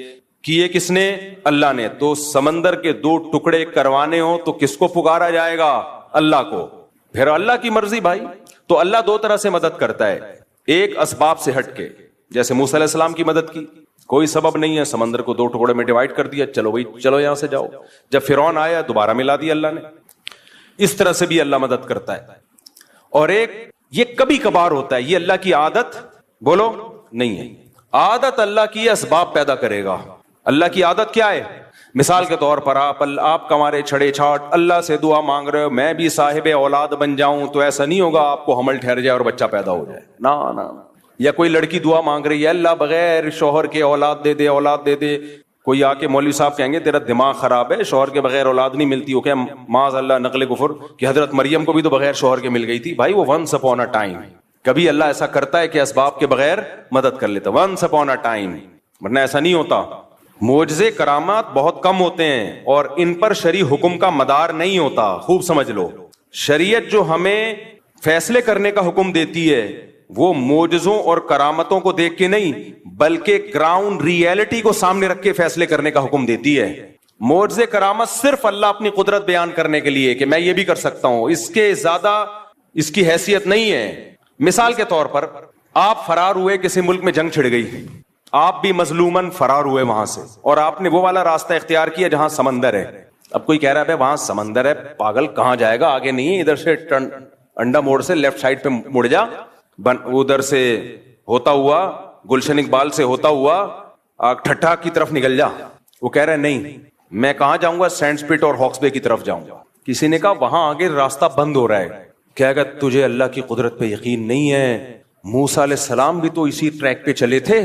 کیے کس نے, اللہ نے. تو سمندر کے 2 ٹکڑے کروانے ہو تو کس کو پکارا جائے گا, اللہ کو. پھر اللہ کی مرضی بھائی. تو اللہ 2 طرح سے مدد کرتا ہے, ایک اسباب سے ہٹ کے, جیسے موسیٰ علیہ السلام کی مدد کی, کوئی سبب نہیں ہے, سمندر کو 2 ٹکڑے میں ڈیوائڈ کر دیا, چلو بھائی چلو یہاں سے جاؤ. جب فرعون آیا دوبارہ ملا دیا اللہ نے. اس طرح سے بھی اللہ مدد کرتا ہے. اور ایک یہ کبھی کبھار ہوتا ہے, یہ اللہ کی عادت بولو نہیں ہے. عادت اللہ کی اسباب پیدا کرے گا. اللہ کی عادت کیا ہے, مثال کے طور پر آپ کمارے چھڑے چھاٹ اللہ سے دعا مانگ رہے ہو میں بھی صاحب اولاد بن جاؤں, تو ایسا نہیں ہوگا آپ کو حمل ٹھہر جائے اور بچہ پیدا ہو جائے. نا. یا کوئی لڑکی دعا مانگ رہی ہے اللہ بغیر شوہر کے اولاد دے دے, اولاد دے دے. کوئی آ کے مولوی صاحب کہیں گے تیرا دماغ خراب ہے, شوہر کے بغیر اولاد نہیں ملتی. ہو کیا معاذ اللہ نقل کفر کہ حضرت مریم کو بھی تو بغیر شوہر کے مل گئی تھی. بھائی وہ ونس اپون اے ٹائم, کبھی اللہ ایسا کرتا ہے کہ اسباب کے بغیر مدد کر لیتا, ونس اپون اے ٹائم, ورنہ ایسا نہیں ہوتا. معجزے کرامات بہت کم ہوتے ہیں اور ان پر شرعی حکم کا مدار نہیں ہوتا. خوب سمجھ لو, شریعت جو ہمیں فیصلے کرنے کا حکم دیتی ہے وہ معجزوں اور کرامتوں کو دیکھ کے نہیں بلکہ گراؤنڈ ریئلٹی کو سامنے رکھ کے فیصلے کرنے کا حکم دیتی ہے. معجزے کرامت صرف اللہ اپنی قدرت بیان کرنے کے لیے کہ میں یہ بھی کر سکتا ہوں, اس کے زیادہ اس کی حیثیت نہیں ہے. مثال کے طور پر آپ فرار ہوئے, کسی ملک میں جنگ چھڑ گئی, آپ بھی مظلومن فرار ہوئے وہاں سے, اور آپ نے وہ والا راستہ اختیار کیا جہاں سمندر ہے. اب کوئی کہہ رہا ہے بھائی وہاں سمندر ہے, پاگل کہاں جائے گا, آگے نہیں ہے, ادھر سے انڈا موڑ سے لیفٹ سائڈ پہ مڑ جا, ادھر سے ہوتا ہوا گلشن اقبال سے ہوتا ہوا ٹھٹھا کی طرف نکل جا. وہ کہہ رہے نہیں, میں کہاں جاؤں گا, سینڈ سپٹ اور ہاکس بے کی طرف جاؤں گا. کسی نے کہا وہاں آگے راستہ بند ہو رہا ہے. کہے گا تجھے اللہ کی قدرت پہ یقین نہیں ہے, موسیٰ علیہ السلام بھی تو اسی ٹریک پہ چلے تھے,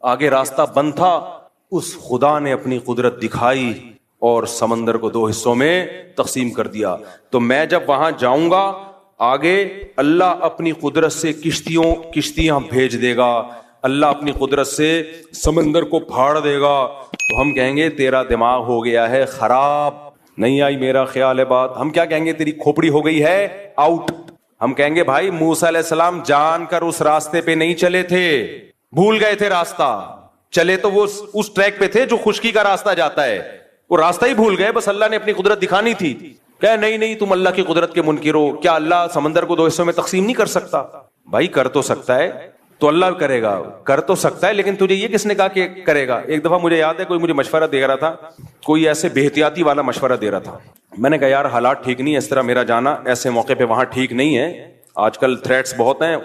آگے راستہ بند تھا, اس خدا نے اپنی قدرت دکھائی اور سمندر کو 2 حصوں میں تقسیم کر دیا. تو میں جب وہاں جاؤں گا آگے اللہ اپنی قدرت سے کشتیاں بھیج دے گا, اللہ اپنی قدرت سے سمندر کو پھاڑ دے گا. تو ہم کہیں گے تیرا دماغ ہو گیا ہے خراب, نہیں آئی میرا خیال ہے بات. ہم کیا کہیں گے, تیری کھوپڑی ہو گئی ہے آؤٹ. ہم کہیں گے بھائی موسیٰ علیہ السلام جان کر اس راستے پہ نہیں چلے تھے, بھول گئے تھے راستہ. چلے تو وہ اس ٹریک پہ تھے جو خشکی کا راستہ جاتا ہے, وہ راستہ ہی بھول گئے, بس اللہ نے اپنی قدرت دکھانی تھی. کہ نہیں تم اللہ کی قدرت کے منکر ہو, کیا اللہ سمندر کو 2 حصوں میں تقسیم نہیں کر سکتا؟ بھائی کر تو سکتا ہے, تو اللہ کرے گا, کر تو سکتا ہے, لیکن تجھے یہ کس نے کہا کہ کرے گا؟ ایک دفعہ مجھے یاد ہے کوئی مجھے مشورہ دے رہا تھا, کوئی ایسے بے احتیاطی والا مشورہ دے رہا تھا. میں نے کہا یار حالات ٹھیک نہیں ہے, اس طرح میرا جانا ایسے موقع پہ وہاں ٹھیک نہیں ہے, آج کل تھریٹس بہت ہیں,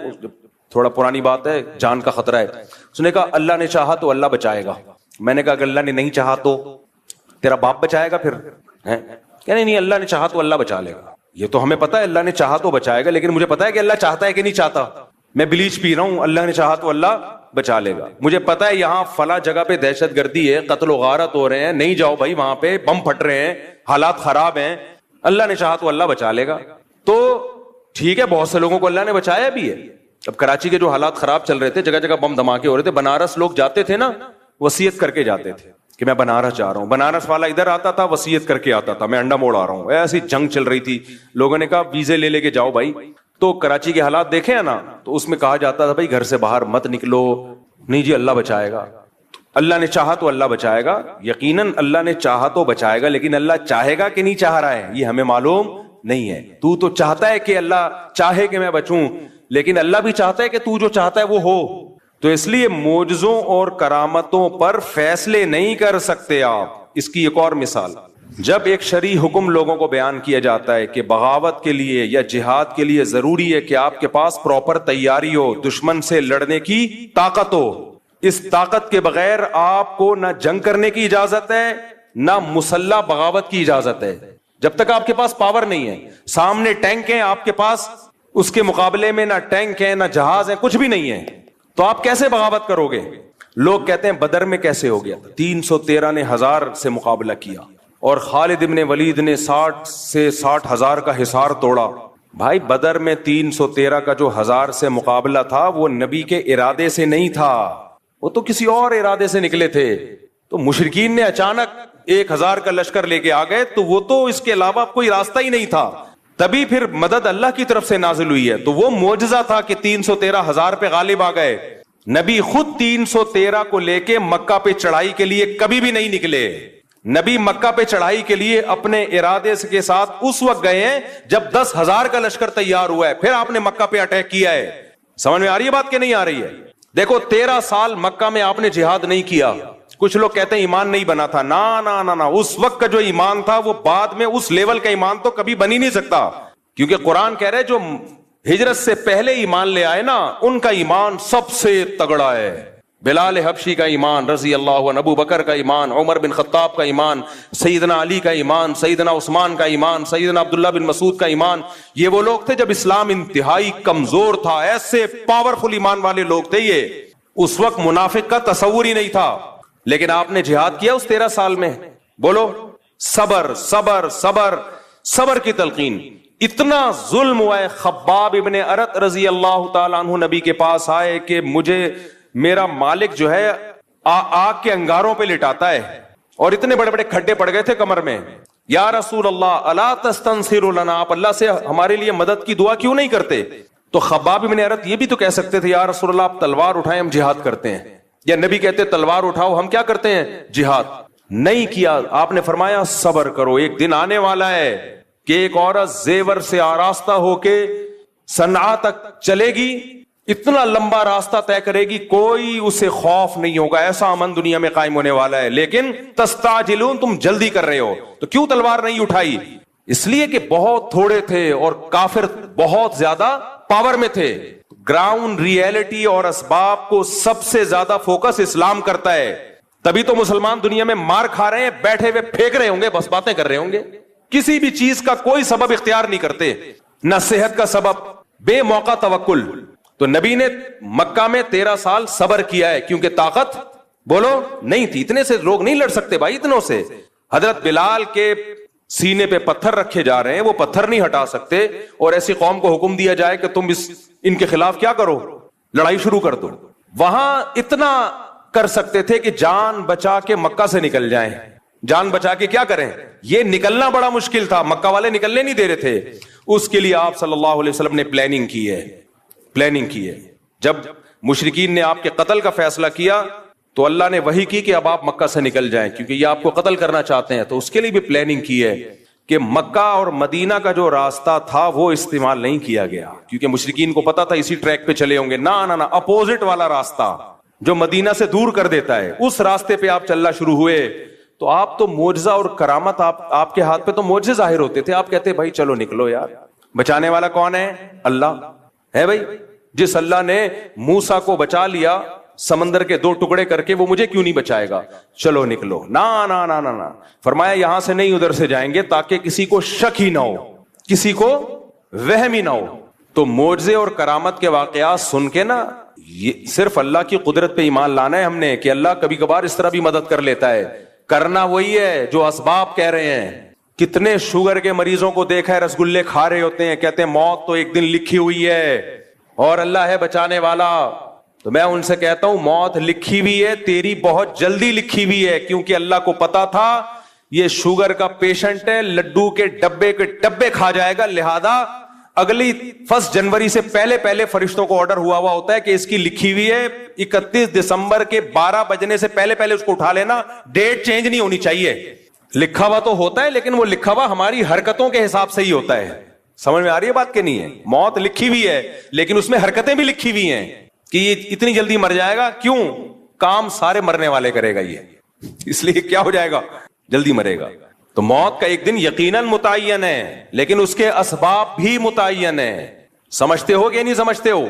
تھوڑا پرانی بات ہے, جان کا خطرہ ہے. اس نے کہا اللہ نے چاہا تو اللہ بچائے گا. میں نے کہا اگر اللہ نے نہیں چاہا تو تیرا باپ بچائے گا پھر؟ کہ نہیں اللہ نے چاہا تو اللہ بچا لے گا. یہ تو ہمیں پتا ہے اللہ نے چاہا تو بچائے گا, لیکن مجھے پتا ہے کہ اللہ چاہتا ہے کہ نہیں چاہتا. میں بلیچ پی رہا ہوں, اللہ نے چاہا تو اللہ بچا لے گا. مجھے پتا ہے یہاں فلاں جگہ پہ دہشت گردی ہے, قتل و غارت ہو رہے ہیں, نہیں جاؤ بھائی وہاں پہ, بم پھٹ رہے ہیں, حالات خراب ہیں, اللہ نے چاہا تو اللہ بچا لے گا. تو ٹھیک ہے, بہت سے لوگوں کو اللہ نے بچایا بھی ہے. اب کراچی کے جو حالات خراب چل رہے تھے, جگہ جگہ بم دھماکے ہو رہے تھے, بنارس لوگ جاتے تھے نا, وصیت کر کے جاتے تھے کہ میں بنارس جا رہا ہوں. بنارس والا ادھر آتا تھا, وصیت کر کے آتا تھا میں انڈا موڑ آ رہا ہوں. ایسی جنگ چل رہی تھی, لوگوں نے کہا ویزے لے کے جاؤ بھائی. تو کراچی کے حالات دیکھے ہیں نا, تو اس میں کہا جاتا تھا بھائی گھر سے باہر مت نکلو, نہیں جی اللہ بچائے گا. اللہ نے چاہا تو اللہ بچائے گا, یقیناً اللہ نے چاہا تو بچائے گا, لیکن اللہ چاہے گا کہ نہیں چاہ رہا ہے یہ ہمیں معلوم نہیں ہے. تو چاہتا ہے کہ اللہ چاہے کہ میں بچوں, لیکن اللہ بھی چاہتا ہے کہ تو جو چاہتا ہے وہ ہو. تو اس لیے معجزوں اور کرامتوں پر فیصلے نہیں کر سکتے آپ. اس کی ایک اور مثال, جب ایک شرعی حکم لوگوں کو بیان کیا جاتا ہے کہ بغاوت کے لیے یا جہاد کے لیے ضروری ہے کہ آپ کے پاس پراپر تیاری ہو, دشمن سے لڑنے کی طاقت ہو. اس طاقت کے بغیر آپ کو نہ جنگ کرنے کی اجازت ہے نہ مسلح بغاوت کی اجازت ہے. جب تک آپ کے پاس پاور نہیں ہے, سامنے ٹینک ہیں آپ کے پاس, اس کے مقابلے میں نہ ٹینک ہے نہ جہاز ہے, کچھ بھی نہیں ہے, تو آپ کیسے بغاوت کرو گے؟ لوگ کہتے ہیں بدر میں کیسے ہو گیا, 313 نے 1000 سے مقابلہ کیا اور خالد ابن ولید نے 60 سے 60,000 کا حصار توڑا. بھائی بدر میں 313 کا جو 1000 سے مقابلہ تھا وہ نبی کے ارادے سے نہیں تھا, وہ تو کسی اور ارادے سے نکلے تھے. تو مشرکین نے اچانک 1000 کا لشکر لے کے آ گئے, تو وہ تو اس کے علاوہ کوئی راستہ ہی نہیں تھا. تبھی پھر مدد اللہ کی طرف سے نازل ہوئی ہے. تو وہ معجزہ تھا کہ 313,000 پہ غالب آ گئے. نبی خود 313 کو لے کے مکہ پہ چڑھائی کے لیے کبھی بھی نہیں نکلے. نبی مکہ پہ چڑھائی کے لیے اپنے ارادے کے ساتھ اس وقت گئے ہیں جب 10,000 کا لشکر تیار ہوا ہے, پھر آپ نے مکہ پہ اٹیک کیا ہے. سمجھ میں آ رہی ہے بات کہ نہیں آ رہی ہے؟ دیکھو 13 سال مکہ میں آپ نے جہاد نہیں کیا. کچھ لوگ کہتے ہیں ایمان نہیں بنا تھا, نا اس وقت کا جو ایمان تھا وہ بعد میں اس لیول کا ایمان تو کبھی بن ہی نہیں سکتا, کیونکہ قرآن کہہ رہے جو ہجرت سے پہلے ایمان لے آئے نا ان کا ایمان سب سے تگڑا ہے. بلال حبشی کا ایمان رضی اللہ عنہ, ابو بکر کا ایمان, عمر بن خطاب کا ایمان, سیدنا علی کا ایمان, سیدنا عثمان کا ایمان, سیدنا عبداللہ بن مسعود کا ایمان. یہ وہ لوگ تھے جب اسلام انتہائی کمزور تھا, ایسے پاورفل ایمان والے لوگ تھے یہ. اس وقت منافق کا تصور ہی نہیں تھا, لیکن آپ نے جہاد کیا اس 13 سال میں. بولو صبر صبر صبر, صبر کی تلقین. اتنا ظلم ہوا ہے. خباب ابن ارت رضی اللہ تعالیٰ عنہ نبی کے پاس آئے کہ مجھے میرا مالک جو ہے آگ کے انگاروں پہ لٹاتا ہے اور اتنے بڑے بڑے کھڈے پڑ گئے تھے کمر میں. یا رسول اللہ الا تستنصر لنا, آپ اللہ سے ہمارے لیے مدد کی دعا کیوں نہیں کرتے؟ تو خباب ابن ارت یہ بھی تو کہہ سکتے تھے یا رسول اللہ آپ تلوار اٹھائیں ہم جہاد کرتے ہیں, یا نبی کہتے تلوار اٹھاؤ ہم کیا کرتے ہیں جہاد. نہیں کیا, آپ نے فرمایا صبر کرو, ایک دن آنے والا ہے کہ ایک عورت زیور سے آراستہ ہو کے صنعاء تک چلے گی, اتنا لمبا راستہ طے کرے گی, کوئی اسے خوف نہیں ہوگا, ایسا امن دنیا میں قائم ہونے والا ہے. لیکن تستعجلون, تم جلدی کر رہے ہو. تو کیوں تلوار نہیں اٹھائی؟ اس لیے کہ بہت تھوڑے تھے اور کافر بہت زیادہ پاور میں تھے. گراؤنڈ ریئلٹی اور اسباب کو سب سے زیادہ فوکس اسلام کرتا ہے. تبھی تو مسلمان دنیا میں مار کھا رہے ہیں, بیٹھے ہوئے پھینک رہے ہوں گے, بس باتیں کر رہے ہوں گے, کسی بھی چیز کا کوئی سبب اختیار نہیں کرتے, نہ صحت کا سبب, بے موقع توکل. تو نبی نے مکہ میں 13 سال صبر کیا ہے کیونکہ طاقت بولو نہیں تھی, اتنے سے لوگ نہیں لڑ سکتے بھائی, اتنوں سے. حضرت بلال کے سینے پہ پتھر رکھے جا رہے ہیں, وہ پتھر نہیں ہٹا سکتے, اور ایسی قوم کو حکم دیا جائے کہ تم ان کے خلاف کیا کرو, لڑائی شروع کر دو. وہاں اتنا کر سکتے تھے کہ جان بچا کے مکہ سے نکل جائیں, جان بچا کے کیا کریں, یہ نکلنا بڑا مشکل تھا, مکہ والے نکلنے نہیں دے رہے تھے. اس کے لیے آپ صلی اللہ علیہ وسلم نے پلاننگ کی ہے. جب مشرکین نے آپ کے قتل کا فیصلہ کیا تو اللہ نے وحی کی کہ اب آپ مکہ سے نکل جائیں کیونکہ یہ آپ کو قتل کرنا چاہتے ہیں. تو اس کے لیے بھی پلاننگ کی ہے کہ مکہ اور مدینہ کا جو راستہ تھا وہ استعمال نہیں کیا گیا کیونکہ مشرکین کو پتا تھا اسی ٹریک پہ چلے ہوں گے. نہ اپوزٹ والا راستہ جو مدینہ سے دور کر دیتا ہے, اس راستے پہ آپ چلنا شروع ہوئے. تو آپ تو معجزہ اور کرامت, آپ کے ہاتھ پہ تو معجزے ظاہر ہوتے تھے. آپ کہتے بھائی چلو نکلو یار, بچانے والا کون ہے؟ اللہ ہے بھائی. جس اللہ نے موسیٰ کو بچا لیا سمندر کے 2 ٹکڑے کر کے, وہ مجھے کیوں نہیں بچائے گا؟ چلو نکلو. نہ فرمایا یہاں سے نہیں ادھر سے جائیں گے تاکہ کسی کو شک ہی نہ ہو, کسی کو وہم ہی نہ ہو. تو معجزے اور کرامت کے واقعات سن کے نا, یہ صرف اللہ کی قدرت پہ ایمان لانا ہے ہم نے کہ اللہ کبھی کبھار اس طرح بھی مدد کر لیتا ہے. کرنا وہی ہے جو اسباب کہہ رہے ہیں. کتنے شوگر کے مریضوں کو دیکھا ہے رسگلے کھا رہے ہوتے ہیں, کہتے ہیں موت تو ایک دن لکھی ہوئی ہے اور اللہ ہے بچانے والا. تو میں ان سے کہتا ہوں موت لکھی ہوئی ہے, تیری بہت جلدی لکھی ہوئی ہے, کیونکہ اللہ کو پتا تھا یہ شوگر کا پیشنٹ ہے, لڈو کے ڈبے کھا جائے گا, لہذا اگلی 1 جنوری سے پہلے فرشتوں کو آرڈر ہوا ہوتا ہے کہ اس کی لکھی ہوئی ہے 31 دسمبر کے 12 بجنے سے پہلے اس کو اٹھا لینا, ڈیٹ چینج نہیں ہونی چاہیے. لکھا ہوا تو ہوتا ہے لیکن وہ لکھا ہوا ہماری حرکتوں کے حساب سے ہی ہوتا ہے. سمجھ میں آ رہی ہے بات کہ نہیں ہے؟ موت لکھی ہوئی ہے لیکن اس میں حرکتیں بھی لکھی ہوئی ہیں کہ یہ اتنی جلدی مر جائے گا. کیوں؟ کام سارے مرنے والے کرے گا یہ, اس لیے کیا ہو جائے گا, جلدی مرے گا. تو موت کا ایک دن یقیناً متعین ہے لیکن اس کے اسباب بھی متعین ہیں. سمجھتے ہو کہ نہیں سمجھتے ہو؟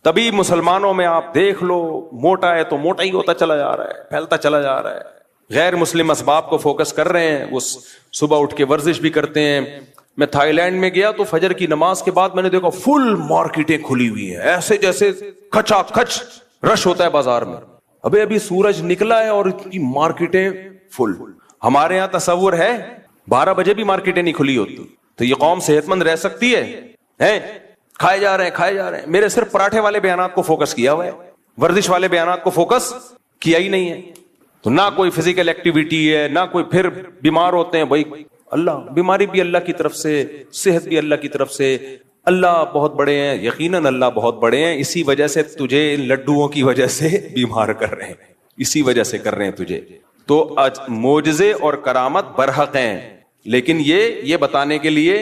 تبھی مسلمانوں میں آپ دیکھ لو, موٹا ہے تو موٹا ہی ہوتا چلا جا رہا ہے, پھیلتا چلا جا رہا ہے. غیر مسلم اسباب کو فوکس کر رہے ہیں, وہ صبح اٹھ کے ورزش بھی کرتے ہیں. میں تھائی لینڈ میں گیا تو فجر کی نماز کے بعد میں نے دیکھا فل مارکیٹیں کھلی ہوئی ہیں, ایسے جیسے کھچا کھچ رش ہوتا ہے بازار میں. ابھی سورج نکلا ہے اور اتنی مارکیٹیں فل. ہمارے یہاں تصور ہے 12 بجے بھی مارکیٹیں نہیں کھلی ہوتی. تو یہ قوم صحت مند رہ سکتی ہے؟ کھائے جا رہے ہیں. میرے صرف پراٹھے والے بیانات کو فوکس کیا ہوا ہے, ورزش والے بیانات کو فوکس کیا ہی نہیں ہے. تو نہ کوئی فزیکل ایکٹیویٹی ہے, نہ کوئی, پھر بیمار ہوتے ہیں. بھائی اللہ, بیماری بھی اللہ کی طرف سے, صحت بھی اللہ کی طرف سے. اللہ بہت بڑے ہیں, یقیناً اللہ بہت بڑے ہیں, اسی وجہ سے تجھے ان لڈوؤں کی وجہ سے بیمار کر رہے ہیں, اسی وجہ سے کر رہے ہیں تجھے. تو معجزے اور کرامت برحق ہیں, لیکن یہ بتانے کے لیے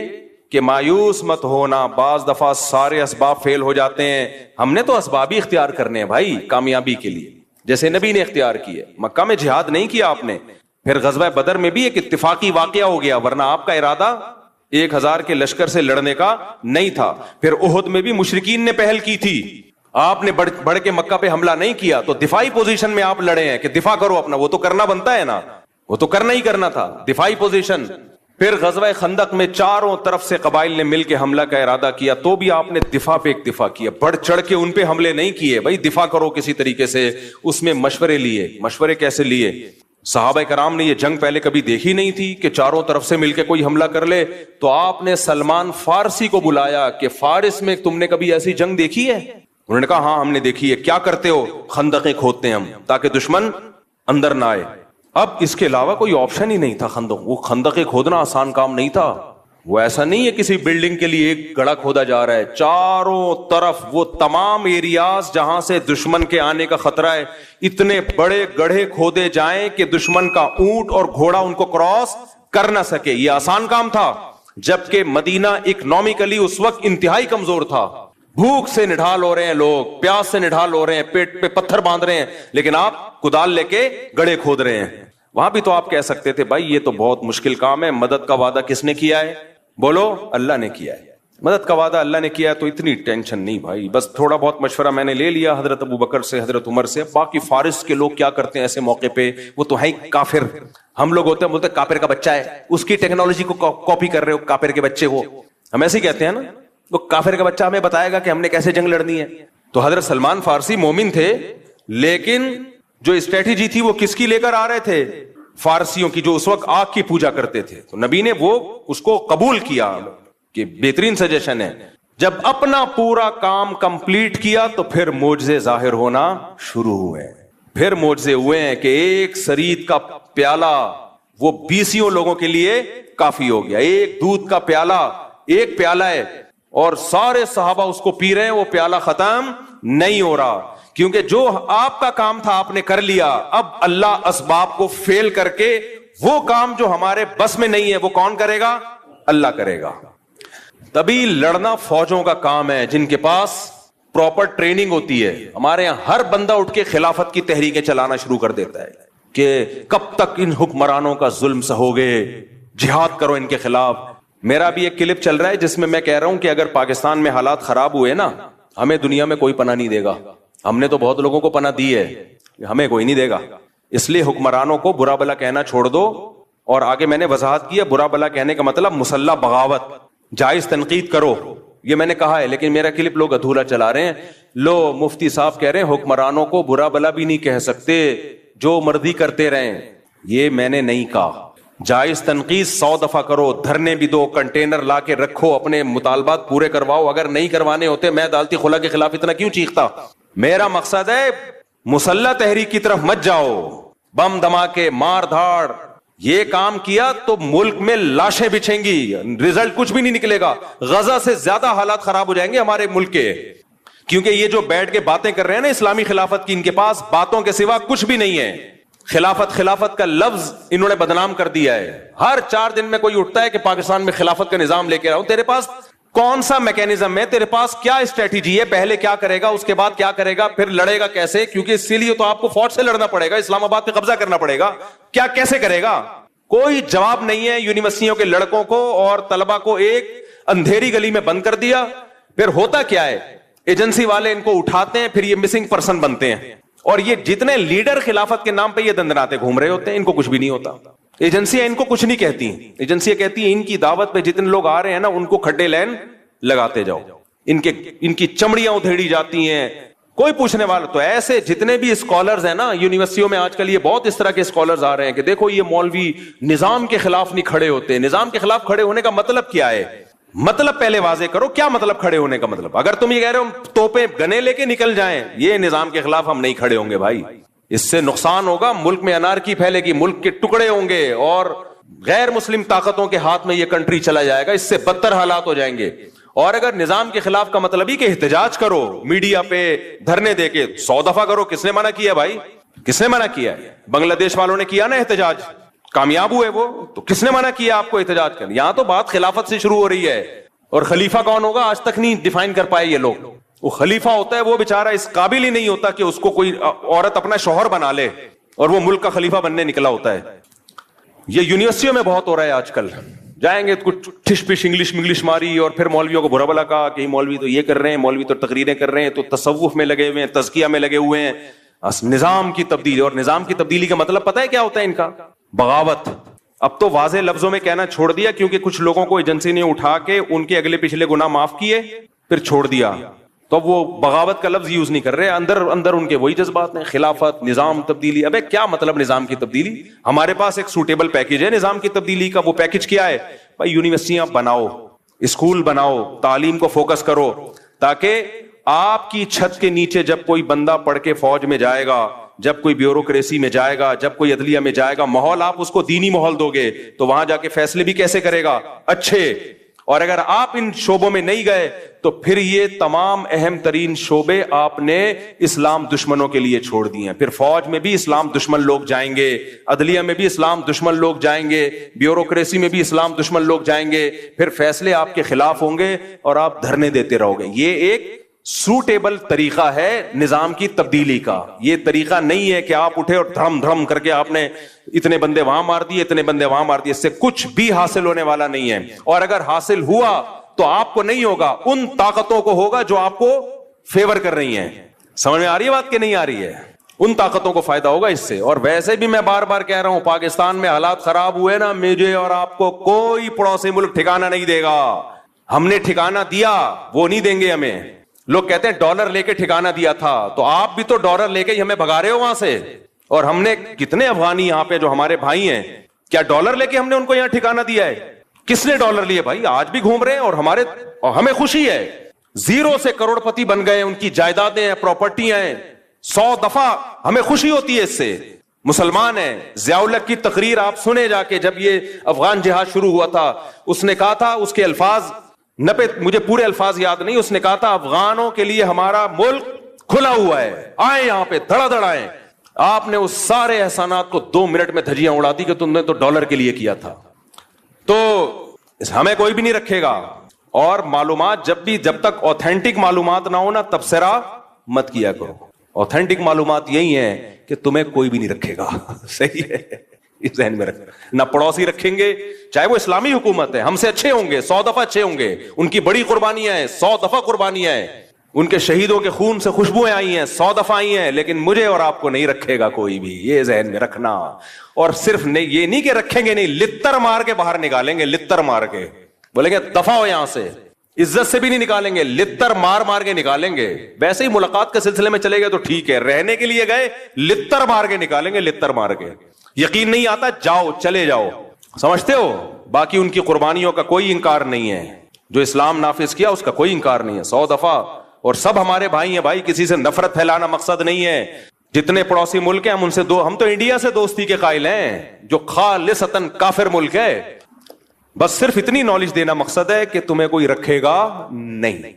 کہ مایوس مت ہونا. بعض دفعہ سارے اسباب فیل ہو جاتے ہیں, ہم نے تو اسباب ہی اختیار کرنے ہیں بھائی کامیابی کے لیے, جیسے نبی نے اختیار کیے. مکہ میں جہاد نہیں کیا آپ نے, پھر غزوہ بدر میں بھی ایک اتفاقی واقعہ ہو گیا, ورنہ آپ کا ارادہ 1000 کے لشکر سے لڑنے کا نہیں تھا. پھر احد میں بھی مشرکین نے پہل کی تھی, آپ نے بڑھ کے مکہ پہ حملہ نہیں کیا, تو دفاعی پوزیشن میں آپ لڑے ہیں کہ دفاع کرو اپنا. وہ تو کرنا بنتا ہے نا, وہ تو کرنا ہی کرنا تھا, دفاعی پوزیشن. پھر غزوہ خندق میں چاروں طرف سے قبائل نے مل کے حملہ کا ارادہ کیا, تو بھی آپ نے دفاع پہ اکتفا کیا, بڑھ چڑھ کے ان پہ حملے نہیں کیے. بھائی دفاع کرو کسی طریقے سے, اس میں مشورے لیے. مشورے کیسے لیے؟ صحابہ کرام نے یہ جنگ پہلے کبھی دیکھی نہیں تھی کہ چاروں طرف سے مل کے کوئی حملہ کر لے. تو آپ نے سلمان فارسی کو بلایا کہ فارس میں تم نے کبھی ایسی جنگ دیکھی ہے؟ انہوں نے کہا ہاں ہم نے دیکھی ہے. کیا کرتے ہو؟ خندقیں کھودتے ہیں ہم تاکہ دشمن اندر نہ آئے. اب اس کے علاوہ کوئی آپشن ہی نہیں تھا. وہ خندقیں کھودنا آسان کام نہیں تھا. وہ ایسا نہیں ہے کسی بلڈنگ کے لیے ایک گڑھا کھودا جا رہا ہے. چاروں طرف وہ تمام ایریاز جہاں سے دشمن کے آنے کا خطرہ ہے, اتنے بڑے گڑھے کھودے جائیں کہ دشمن کا اونٹ اور گھوڑا ان کو کراس کر نہ سکے. یہ آسان کام تھا, جبکہ مدینہ اکنامکلی اس وقت انتہائی کمزور تھا. بھوک سے نڈھال ہو رہے ہیں لوگ, پیاس سے نڈھال ہو رہے ہیں, پیٹ پہ پتھر باندھ رہے ہیں, لیکن آپ کدال لے کے گڑھے کھود رہے ہیں. وہاں بھی تو آپ کہہ سکتے تھے بھائی یہ تو بہت مشکل کام ہے, مدد کا وعدہ کس نے کیا ہے؟ بولو, اللہ نے کیا ہے. مدد کا وعدہ اللہ نے کیا ہے تو اتنی ٹینشن نہیں بھائی. بس تھوڑا بہت مشورہ میں نے لے لیا حضرت ابو بکر سے, حضرت عمر سے. باقی فارس کے لوگ کیا کرتے ہیں ایسے موقع پہ, وہ تو ہے کافر. ہم لوگ ہوتے ہیں بولتے کافر کا بچہ ہے, اس کی ٹیکنالوجی کو کاپی کر رہے ہو, کافر کے بچے ہو. ہم ایسے ہی کہتے ہیں نا, وہ کافر کا بچہ ہمیں بتائے گا کہ ہم نے کیسے جنگ لڑنی ہے. تو حضرت سلمان فارسی مومن تھے, لیکن جو اسٹریٹجی تھی وہ کس کی لے کر آ رہے تھے؟ فارسیوں کی, جو اس وقت آگ کی پوجا کرتے تھے. تو نبی نے وہ اس کو قبول کیا کہ بہترین سجیشن ہے. جب اپنا پورا کام کمپلیٹ کیا تو پھر معجزے ظاہر ہونا شروع ہوئے. پھر معجزے ہوئے ہیں کہ ایک سرید کا پیالہ وہ 20 لوگوں کے لیے کافی ہو گیا. ایک دودھ کا پیالہ, ایک پیالہ ہے اور سارے صحابہ اس کو پی رہے ہیں, وہ پیالہ ختم نہیں ہو رہا. کیونکہ جو آپ کا کام تھا آپ نے کر لیا, اب اللہ اسباب کو فیل کر کے وہ کام جو ہمارے بس میں نہیں ہے وہ کون کرے گا؟ اللہ کرے گا. تبھی لڑنا فوجوں کا کام ہے جن کے پاس پراپر ٹریننگ ہوتی ہے. ہمارے یہاں ہر بندہ اٹھ کے خلافت کی تحریکیں چلانا شروع کر دیتا ہے کہ کب تک ان حکمرانوں کا ظلم سہوگے, جہاد کرو ان کے خلاف. میرا بھی ایک کلپ چل رہا ہے جس میں میں کہہ رہا ہوں کہ اگر پاکستان میں حالات خراب ہوئے نا, ہمیں دنیا میں کوئی پناہ نہیں دے گا. ہم نے تو بہت لوگوں کو پناہ دی ہے, ہمیں کوئی نہیں دے گا. اس لیے حکمرانوں کو برا بلا کہنا چھوڑ دو. اور آگے میں نے وضاحت کی ہے, برا بلا کہنے کا مطلب مسلح بغاوت, جائز تنقید کرو, یہ میں نے کہا ہے. لیکن میرا کلپ لوگ ادھورا چلا رہے ہیں. لو مفتی صاحب کہہ رہے ہیں حکمرانوں کو برا بلا بھی نہیں کہہ سکتے, جو مرضی کرتے رہیں. یہ میں نے نہیں کہا. جائز تنقید 100 دفعہ کرو, دھرنے بھی دو, کنٹینر لا کے رکھو, اپنے مطالبات پورے کرواؤ. اگر نہیں کروانے ہوتے میں عدالتی خلا کے خلاف اتنا کیوں چیختا. میرا مقصد ہے مسلح تحریک کی طرف مت جاؤ, بم دھماکے, مار دھاڑ. یہ کام کیا تو ملک میں لاشیں بچھیں گی, رزلٹ کچھ بھی نہیں نکلے گا. غزہ سے زیادہ حالات خراب ہو جائیں گے ہمارے ملک کے, کیونکہ یہ جو بیٹھ کے باتیں کر رہے ہیں نا اسلامی خلافت کی, ان کے پاس باتوں کے سوا کچھ بھی نہیں ہے. خلافت کا لفظ انہوں نے بدنام کر دیا ہے. ہر 4 دن میں کوئی اٹھتا ہے کہ پاکستان میں خلافت کا نظام لے کے آؤ. تیرے پاس کون سا میکینزم ہے, تیرے پاس کیا اسٹریٹجی ہے, پہلے کیا کرے گا, اس کے بعد کیا کرے گا, پھر لڑے گا کیسے؟ کیونکہ اس لیے تو آپ کو فوج سے لڑنا پڑے گا, اسلام آباد پہ قبضہ کرنا پڑے گا. کیا کیسے کرے گا؟ کوئی جواب نہیں ہے. یونیورسٹیوں کے لڑکوں کو اور طلبہ کو ایک اندھیری گلی میں بند کر دیا. پھر ہوتا کیا ہے, ایجنسی والے ان کو اٹھاتے ہیں, پھر یہ مسنگ پرسن بنتے ہیں. اور یہ جتنے لیڈر خلافت کے نام پہ یہ دندناتے گھوم رہے ہوتے ہیں, ان کو کچھ بھی نہیں ہوتا. ایجنسیاں ان کو کچھ نہیں کہتی. ایجنسیاں کہتی ہیں ان کی دعوت پہ جتنے لوگ آ رہے ہیں نا ان کو کھڈے لین لگاتے جاؤ, ان کی چمڑیاں ادھیڑی جاتی ہیں, کوئی پوچھنے والا. تو ایسے جتنے بھی اسکالرز ہیں نا یونیورسٹیوں میں آج کل, یہ بہت اس طرح کے اسکالرز آ رہے ہیں کہ دیکھو یہ مولوی نظام کے خلاف نہیں کھڑے ہوتے. نظام کے خلاف کھڑے ہونے کا مطلب کیا ہے؟ مطلب پہلے واضح کرو, کیا مطلب کھڑے ہونے کا مطلب؟ اگر تم یہ کہہ رہے ہو توپیں گنے لے کے نکل جائیں, یہ نظام کے خلاف ہم نہیں کھڑے ہوں گے بھائی. اس سے نقصان ہوگا, ملک میں انارکی پھیلے گی, ملک کے ٹکڑے ہوں گے اور غیر مسلم طاقتوں کے ہاتھ میں یہ کنٹری چلا جائے گا. اس سے بدتر حالات ہو جائیں گے. اور اگر نظام کے خلاف کا مطلب ہی کہ احتجاج کرو, میڈیا پہ دھرنے دے کے 100 دفعہ کرو, کس نے منع کیا بھائی؟ کس نے منع کیا؟ بنگلہ دیش والوں نے کیا نا احتجاج, کامیاب ہوئے وہ, تو کس نے منع کیا آپ کو احتجاج کرنے؟ یہاں تو بات خلافت سے شروع ہو رہی ہے. اور خلیفہ کون ہوگا آج تک نہیں ڈیفائن کر پائے یہ لوگ. وہ خلیفہ ہوتا ہے وہ بیچارہ اس قابل ہی نہیں ہوتا کہ اس کو کوئی عورت اپنا شوہر بنا لے, اور وہ ملک کا خلیفہ بننے نکلا ہوتا ہے. یہ یونیورسٹیوں میں بہت ہو رہا ہے آج کل. جائیں گے کچھ ٹھش پش انگلش ماری, اور پھر مولویوں کو برا بلا کہا کہ مولوی تو یہ کر رہے ہیں, مولوی تو تقریریں کر رہے ہیں, تو تصوف میں لگے ہوئے ہیں, تزکیہ میں لگے ہوئے ہیں, نظام کی تبدیلی. اور نظام کی تبدیلی کا مطلب پتہ ہے کیا ہوتا ہے ان کا؟ بغاوت. اب تو واضح لفظوں میں کہنا چھوڑ دیا, کیونکہ کچھ لوگوں کو ایجنسی نے اٹھا کے ان کے اگلے پچھلے گناہ معاف کیے, پھر چھوڑ دیا. تو وہ بغاوت کا لفظ یوز نہیں کر رہے, اندر ان کے وہی جذبات ہیں, خلافت, نظام تبدیلی. ابے کیا مطلب نظام کی تبدیلی؟ ہمارے پاس ایک سوٹیبل پیکج ہے نظام کی تبدیلی کا. وہ پیکج کیا ہے بھائی؟ یونیورسٹیاں بناؤ, اسکول بناؤ, تعلیم کو فوکس کرو, تاکہ آپ کی چھت کے نیچے جب کوئی بندہ پڑھ کے فوج میں جائے گا, جب کوئی بیوروکریسی میں جائے گا, جب کوئی عدلیہ میں جائے گا, ماحول آپ اس کو دینی ماحول دو گے تو وہاں جا کے فیصلے بھی کیسے کرے گا؟ اچھے. اور اگر آپ ان شعبوں میں نہیں گئے تو پھر یہ تمام اہم ترین شعبے آپ نے اسلام دشمنوں کے لیے چھوڑ دیے ہیں. پھر فوج میں بھی اسلام دشمن لوگ جائیں گے, عدلیہ میں بھی اسلام دشمن لوگ جائیں گے, بیوروکریسی میں بھی اسلام دشمن لوگ جائیں گے, پھر فیصلے آپ کے خلاف ہوں گے اور آپ دھرنے دیتے رہو گے. یہ ایک سوٹیبل طریقہ ہے نظام کی تبدیلی کا. یہ طریقہ نہیں ہے کہ آپ اٹھے اور دھرم دھرم کر کے آپ نے اتنے بندے وہاں مار دیے, اتنے بندے وہاں مار دیے. اس سے کچھ بھی حاصل ہونے والا نہیں ہے. اور اگر حاصل ہوا تو آپ کو نہیں ہوگا, ان طاقتوں کو ہوگا جو آپ کو فیور کر رہی ہیں. سمجھ میں آ رہی ہے بات کہ نہیں آ رہی ہے؟ ان طاقتوں کو فائدہ ہوگا اس سے. اور ویسے بھی میں بار بار کہہ رہا ہوں, پاکستان میں حالات خراب ہوئے نا, مجھے اور آپ کو کوئی پڑوسی ملک ٹھکانہ نہیں دے گا. ہم نے ٹھکانہ دیا, وہ نہیں دیں گے ہمیں. لوگ کہتے ہیں ڈالر لے کے ٹھکانہ دیا تھا, تو آپ بھی تو ڈالر لے کے ہی ہمیں بھگا رہے ہو وہاں سے. اور ہم نے کتنے افغانی یہاں پہ جو ہمارے بھائی ہیں, کیا ڈالر لے کے ہم نے ان کو یہاں ٹھکانہ دیا ہے؟ کس نے ڈالر لیے بھائی؟ آج بھی گھوم رہے ہیں اور ہمیں خوشی ہے. زیرو سے کروڑ پتی بن گئے, ان کی جائیدادیں ہیں, پراپرٹیاں ہیں 100 دفعہ. ہمیں خوشی ہوتی ہے اس سے. مسلمان ہیں. ضیاء الحق کی تقریر آپ سنے جا کے, جب یہ افغان جہاد شروع ہوا تھا, اس نے کہا تھا, اس کے الفاظ مجھے پورے الفاظ یاد نہیں, اس نے کہا تھا افغانوں کے لیے ہمارا ملک کھلا ہوا ہے, آئے یہاں پہ دھڑا دھڑ آئے. آپ نے اس سارے احسانات کو 2 منٹ میں دھجیاں اڑا دی کہ تم نے تو ڈالر کے لیے کیا تھا. تو ہمیں کوئی بھی نہیں رکھے گا. اور معلومات جب تک اوتھینٹک معلومات نہ ہو نا, تبصرہ مت کیا کرو. اوتھینٹک معلومات یہی ہیں کہ تمہیں کوئی بھی نہیں رکھے گا. صحیح ہے, اس ذہن میں رکھنا. نہ پڑوسی رکھیں گے, چاہے وہ اسلامی حکومت ہے, ہم سے اچھے ہوں گے, 100 دفعہ اچھے ہوں گے, ان کی بڑی قربانیاں ہیں, 100 دفعہ قربانیاں ہیں, ان کے شہیدوں کے خون سے خوشبوئیں آئی ہیں, 100 دفعہ آئی ہیں, لیکن مجھے اور آپ کو نہیں رکھے گا کوئی بھی. یہ ذہن میں رکھنا. اور صرف یہ نہیں کہ رکھیں گے نہیں, لتر مار کے باہر نکالیں گے. لتر مار کے بولیں گے دفع ہو یہاں سے, عزت سے بھی نہیں نکالیں گے, لتر مار کے نکالیں گے. ویسے ہی ملاقات کے سلسلے میں چلے گئے تو ٹھیک ہے, رہنے کے لیے گئے لتر مار کے نکالیں گے, لتر مار کے. یقین نہیں آتا, جاؤ, چلے جاؤ. سمجھتے ہو؟ باقی ان کی قربانیوں کا کوئی انکار نہیں ہے. جو اسلام نافذ کیا اس کا کوئی انکار نہیں ہے, 100 دفعہ. اور سب ہمارے بھائی ہیں بھائی, کسی سے نفرت پھیلانا مقصد نہیں ہے. جتنے پڑوسی ملک ہیں ہم تو انڈیا سے دوستی کے قائل ہیں, جو خالصتاً کافر ملک ہے. بس صرف اتنی نالج دینا مقصد ہے کہ تمہیں کوئی رکھے گا نہیں.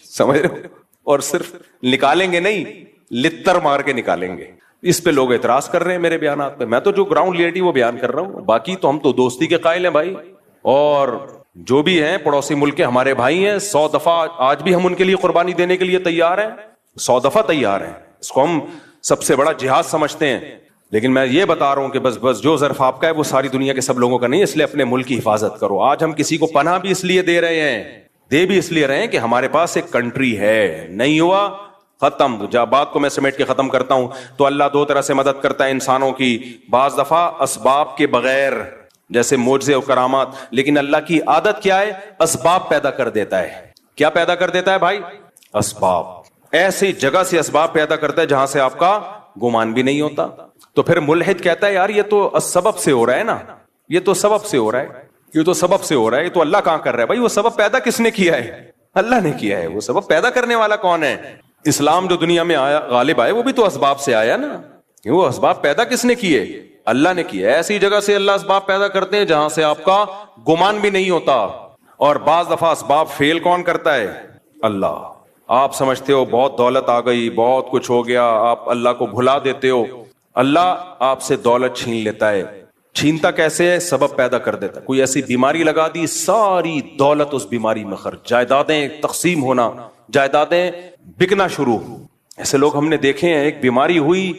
سمجھ رہے ہو؟ اور صرف نکالیں گے نہیں, لتر مار کے نکالیں گے. اس پہ لوگ اعتراض کر رہے ہیں میرے بیانات پہ. میں تو جو گراؤنڈ ریئلٹی وہ بیان کر رہا ہوں. باقی تو ہم تو دوستی کے قائل ہیں بھائی. اور جو بھی ہیں پڑوسی ملک کے ہمارے بھائی ہیں, 100 دفعہ آج بھی ہم ان کے لیے قربانی دینے کے لیے تیار ہیں, 100 دفعہ تیار ہیں. اس کو ہم سب سے بڑا جہاد سمجھتے ہیں. لیکن میں یہ بتا رہا ہوں کہ بس جو ظرف آپ کا ہے وہ ساری دنیا کے سب لوگوں کا نہیں, اس لیے اپنے ملک کی حفاظت کرو. آج ہم کسی کو پناہ بھی اس لیے دے رہے ہیں, دے بھی اس لیے رہے ہیں کہ ہمارے پاس ایک کنٹری ہے. نہیں ہوا ختم. جب بات کو میں سمیٹ کے ختم کرتا ہوں تو اللہ 2 طرح سے مدد کرتا ہے انسانوں کی. بعض دفعہ اسباب کے بغیر, جیسے معجزے و کرامات. لیکن اللہ کی عادت کیا ہے؟ اسباب پیدا کر دیتا ہے. کیا پیدا کر دیتا ہے بھائی؟ اسباب. ایسی جگہ سے اسباب پیدا کرتا ہے جہاں سے آپ کا گمان بھی نہیں ہوتا. تو پھر ملحد کہتا ہے یار یہ تو سبب سے ہو رہا ہے نا, یہ تو سبب سے ہو رہا ہے, یہ تو سبب سے ہو رہا ہے, یہ تو اللہ کہاں کر رہا ہے. بھائی وہ سبب پیدا کس نے کیا ہے؟ اللہ نے کیا ہے. وہ سبب پیدا کرنے والا کون ہے؟ اسلام جو دنیا میں آیا غالب آئے وہ بھی تو اسباب سے آیا نا. وہ اسباب پیدا کس نے کیے؟ اللہ نے کیا. ایسی جگہ سے اللہ اسباب پیدا کرتے ہیں جہاں سے آپ کا گمان بھی نہیں ہوتا. اور بعض دفعہ اسباب فیل کون کرتا ہے؟ اللہ. آپ سمجھتے ہو بہت دولت آ گئی, بہت کچھ ہو گیا, آپ اللہ کو بھلا دیتے ہو. اللہ آپ سے دولت چھین لیتا ہے. چھینتا کیسے ہے؟ سبب پیدا کر دیتا. کوئی ایسی بیماری لگا دی, ساری دولت اس بیماری میں خرچ, جائیدادیں تقسیم ہونا, جائیدادیں بکنا شروع. ایسے لوگ ہم نے دیکھے ہیں. ایک بیماری ہوئی,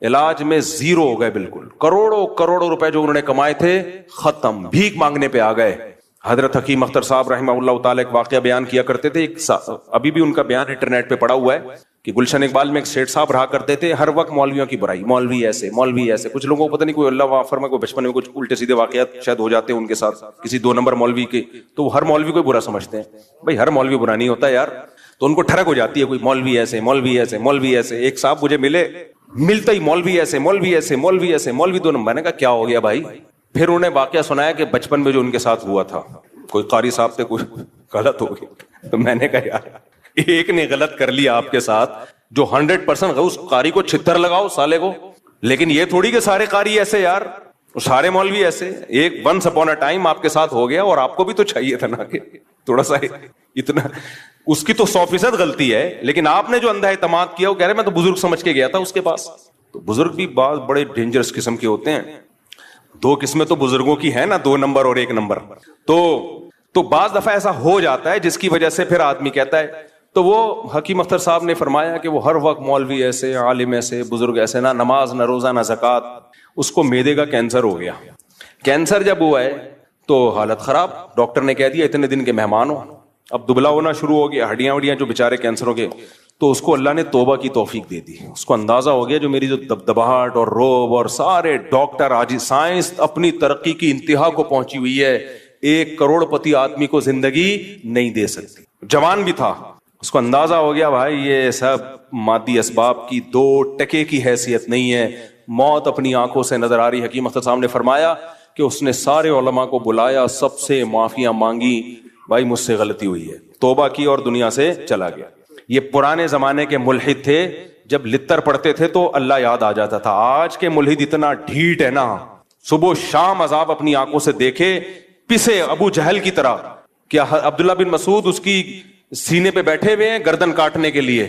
علاج میں زیرو ہو گئے بالکل. کروڑوں روپے جو انہوں نے کمائے تھے ختم, بھیک مانگنے پہ آ گئے. حضرت حکیم اختر صاحب رحمہ اللہ تعالی ایک واقعہ بیان کیا کرتے تھے. ابھی بھی ان کا بیان انٹرنیٹ پہ پڑا ہوا ہے کہ گلشن اقبال میں ایک سیٹ صاحب رہا کرتے تھے, ہر وقت مولویوں کی برائی, مولوی ایسے مولوی ایسے. کچھ لوگوں کو پتہ نہیں, کوئی اللہ وافر میں کوئی بچپن میں کچھ الٹے سیدھے واقعات شاید ہو جاتے ہیں ان کے ساتھ, کسی 2 نمبر مولوی کے, تو وہ ہر مولوی کو برا سمجھتے ہیں. بھائی ہر مولوی برا نہیں ہوتا یار. تو ان کو ٹھڑک ہو جاتی ہے, کوئی مولوی ایسے, مولوی ایسے, مولوی ایسے. ایک صاحب مجھے ملتے ہی مولوی ایسے, مولوی ایسے, مولوی ایسے, مولوی دونوں. میں نے کہا کیا ہو گیا بھائی؟ پھر انہیں واقعہ سنایا کہ بچپن میں جو ان کے ساتھ ہوا تھا, کوئی قاری صاحب سے کوئی غلط ہو گئی. تو میں نے کہا یار ایک نے غلط کر لیا آپ کے ساتھ جو 100% اس قاری کو چھتر لگاؤ سالے کو, لیکن یہ تھوڑی کہ سارے قاری ایسے یار, سارے مولوی ایسے. ایک ونس اپون اے ٹائم آپ کے ساتھ ہو گیا, اور آپ کو بھی تو چاہیے تھا نا کہ تھوڑا سا اتنا, اس کی تو 100% غلطی ہے, لیکن آپ نے جو اندھا اعتماد کیا, وہ کہہ رہے میں تو بزرگ سمجھ کے گیا تھا اس کے پاس. تو بزرگ بھی بعض بڑے ڈینجرس قسم کے ہوتے ہیں. 2 قسمیں تو بزرگوں کی ہیں نا, 2 نمبر اور 1 نمبر. تو بعض دفعہ ایسا ہو جاتا ہے جس کی وجہ سے پھر آدمی کہتا ہے. تو وہ حکیم اختر صاحب نے فرمایا کہ وہ ہر وقت مولوی ایسے, عالم ایسے, بزرگ ایسے, نہ نماز نہ روزہ نہ زکوٰۃ. اس کو معدے کا کینسر ہو گیا. کینسر جب ہوا ہے تو حالت خراب, ڈاکٹر نے کہہ دیا اتنے دن کے مہمان ہو. اب دبلا ہونا شروع ہو گیا, ہڈیاں وڈیاں جو بےچارے کینسروں کے. تو اس کو اللہ نے توبہ کی توفیق دے دی. اس کو اندازہ ہو گیا جو میری جو دبدباہٹ اور روب اور سارے ڈاکٹر, آج سائنس اپنی ترقی کی انتہا کو پہنچی ہوئی ہے, 1 کروڑ پتی آدمی کو زندگی نہیں دے سکتی. جوان بھی تھا, اس کو اندازہ ہو گیا بھائی یہ سب مادی اسباب کی 2 ٹکے کی حیثیت نہیں ہے, موت اپنی آنکھوں سے نظر آ رہی. حکیم اختر صاحب نے فرمایا کہ اس نے سارے علماء کو بلایا, سب سے معافیاں مانگی, بھائی مجھ سے غلطی ہوئی ہے, توبہ کی اور دنیا سے چلا گیا. یہ پرانے زمانے کے ملحد تھے, جب لتر پڑھتے تھے تو اللہ یاد آ جاتا تھا. آج کے ملحد اتنا ڈھیٹ ہے نا, صبح شام عذاب اپنی آنکھوں سے دیکھے, پسے ابو جہل کی طرح. کیا عبداللہ بن مسعود اس کی سینے پہ بیٹھے ہوئے ہیں گردن کاٹنے کے لیے؟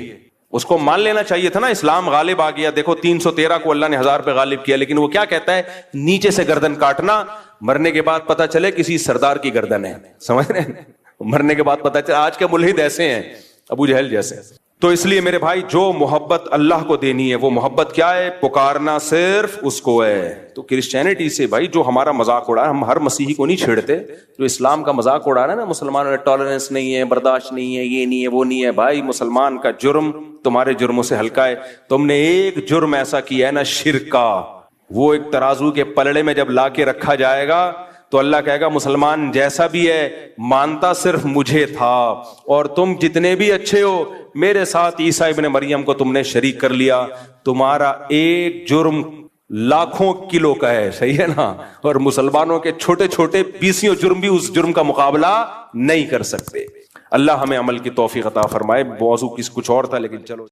اس کو مان لینا چاہیے تھا نا, اسلام غالب آ گیا. دیکھو 313 کو اللہ نے 1000 پہ غالب کیا, لیکن وہ کیا کہتا ہے, نیچے سے گردن کاٹنا, مرنے کے بعد پتا چلے کسی سردار کی گردن ہے. سمجھ رہے ہیں, مرنے کے بعد پتا چلے. آج کے ملحد ایسے ہیں, ابو جہل جیسے. تو اس لیے میرے بھائی جو محبت اللہ کو دینی ہے وہ محبت کیا ہے؟ پکارنا صرف اس کو ہے. تو کرسچینٹی سے بھائی جو ہمارا مذاق اڑا, ہم ہر مسیحی کو نہیں چھیڑتے, جو اسلام کا مذاق اڑا رہا ہے نا, مسلمانوں میں ٹالرنس نہیں ہے, برداشت نہیں ہے, یہ نہیں ہے, وہ نہیں ہے. بھائی مسلمان کا جرم تمہارے جرموں سے ہلکا ہے. تم نے ایک جرم ایسا کیا ہے نا, شرک کا, وہ ایک ترازو کے پلڑے میں جب لا کے رکھا جائے گا تو اللہ کہے گا مسلمان جیسا بھی ہے مانتا صرف مجھے تھا, اور تم جتنے بھی اچھے ہو میرے ساتھ عیسیٰ ابن مریم کو تم نے شریک کر لیا, تمہارا ایک جرم لاکھوں کلو کا ہے. صحیح ہے نا, اور مسلمانوں کے چھوٹے چھوٹے 20 جرم بھی اس جرم کا مقابلہ نہیں کر سکتے. اللہ ہمیں عمل کی توفیق عطا فرمائے. موضوع کچھ اور تھا لیکن چلو.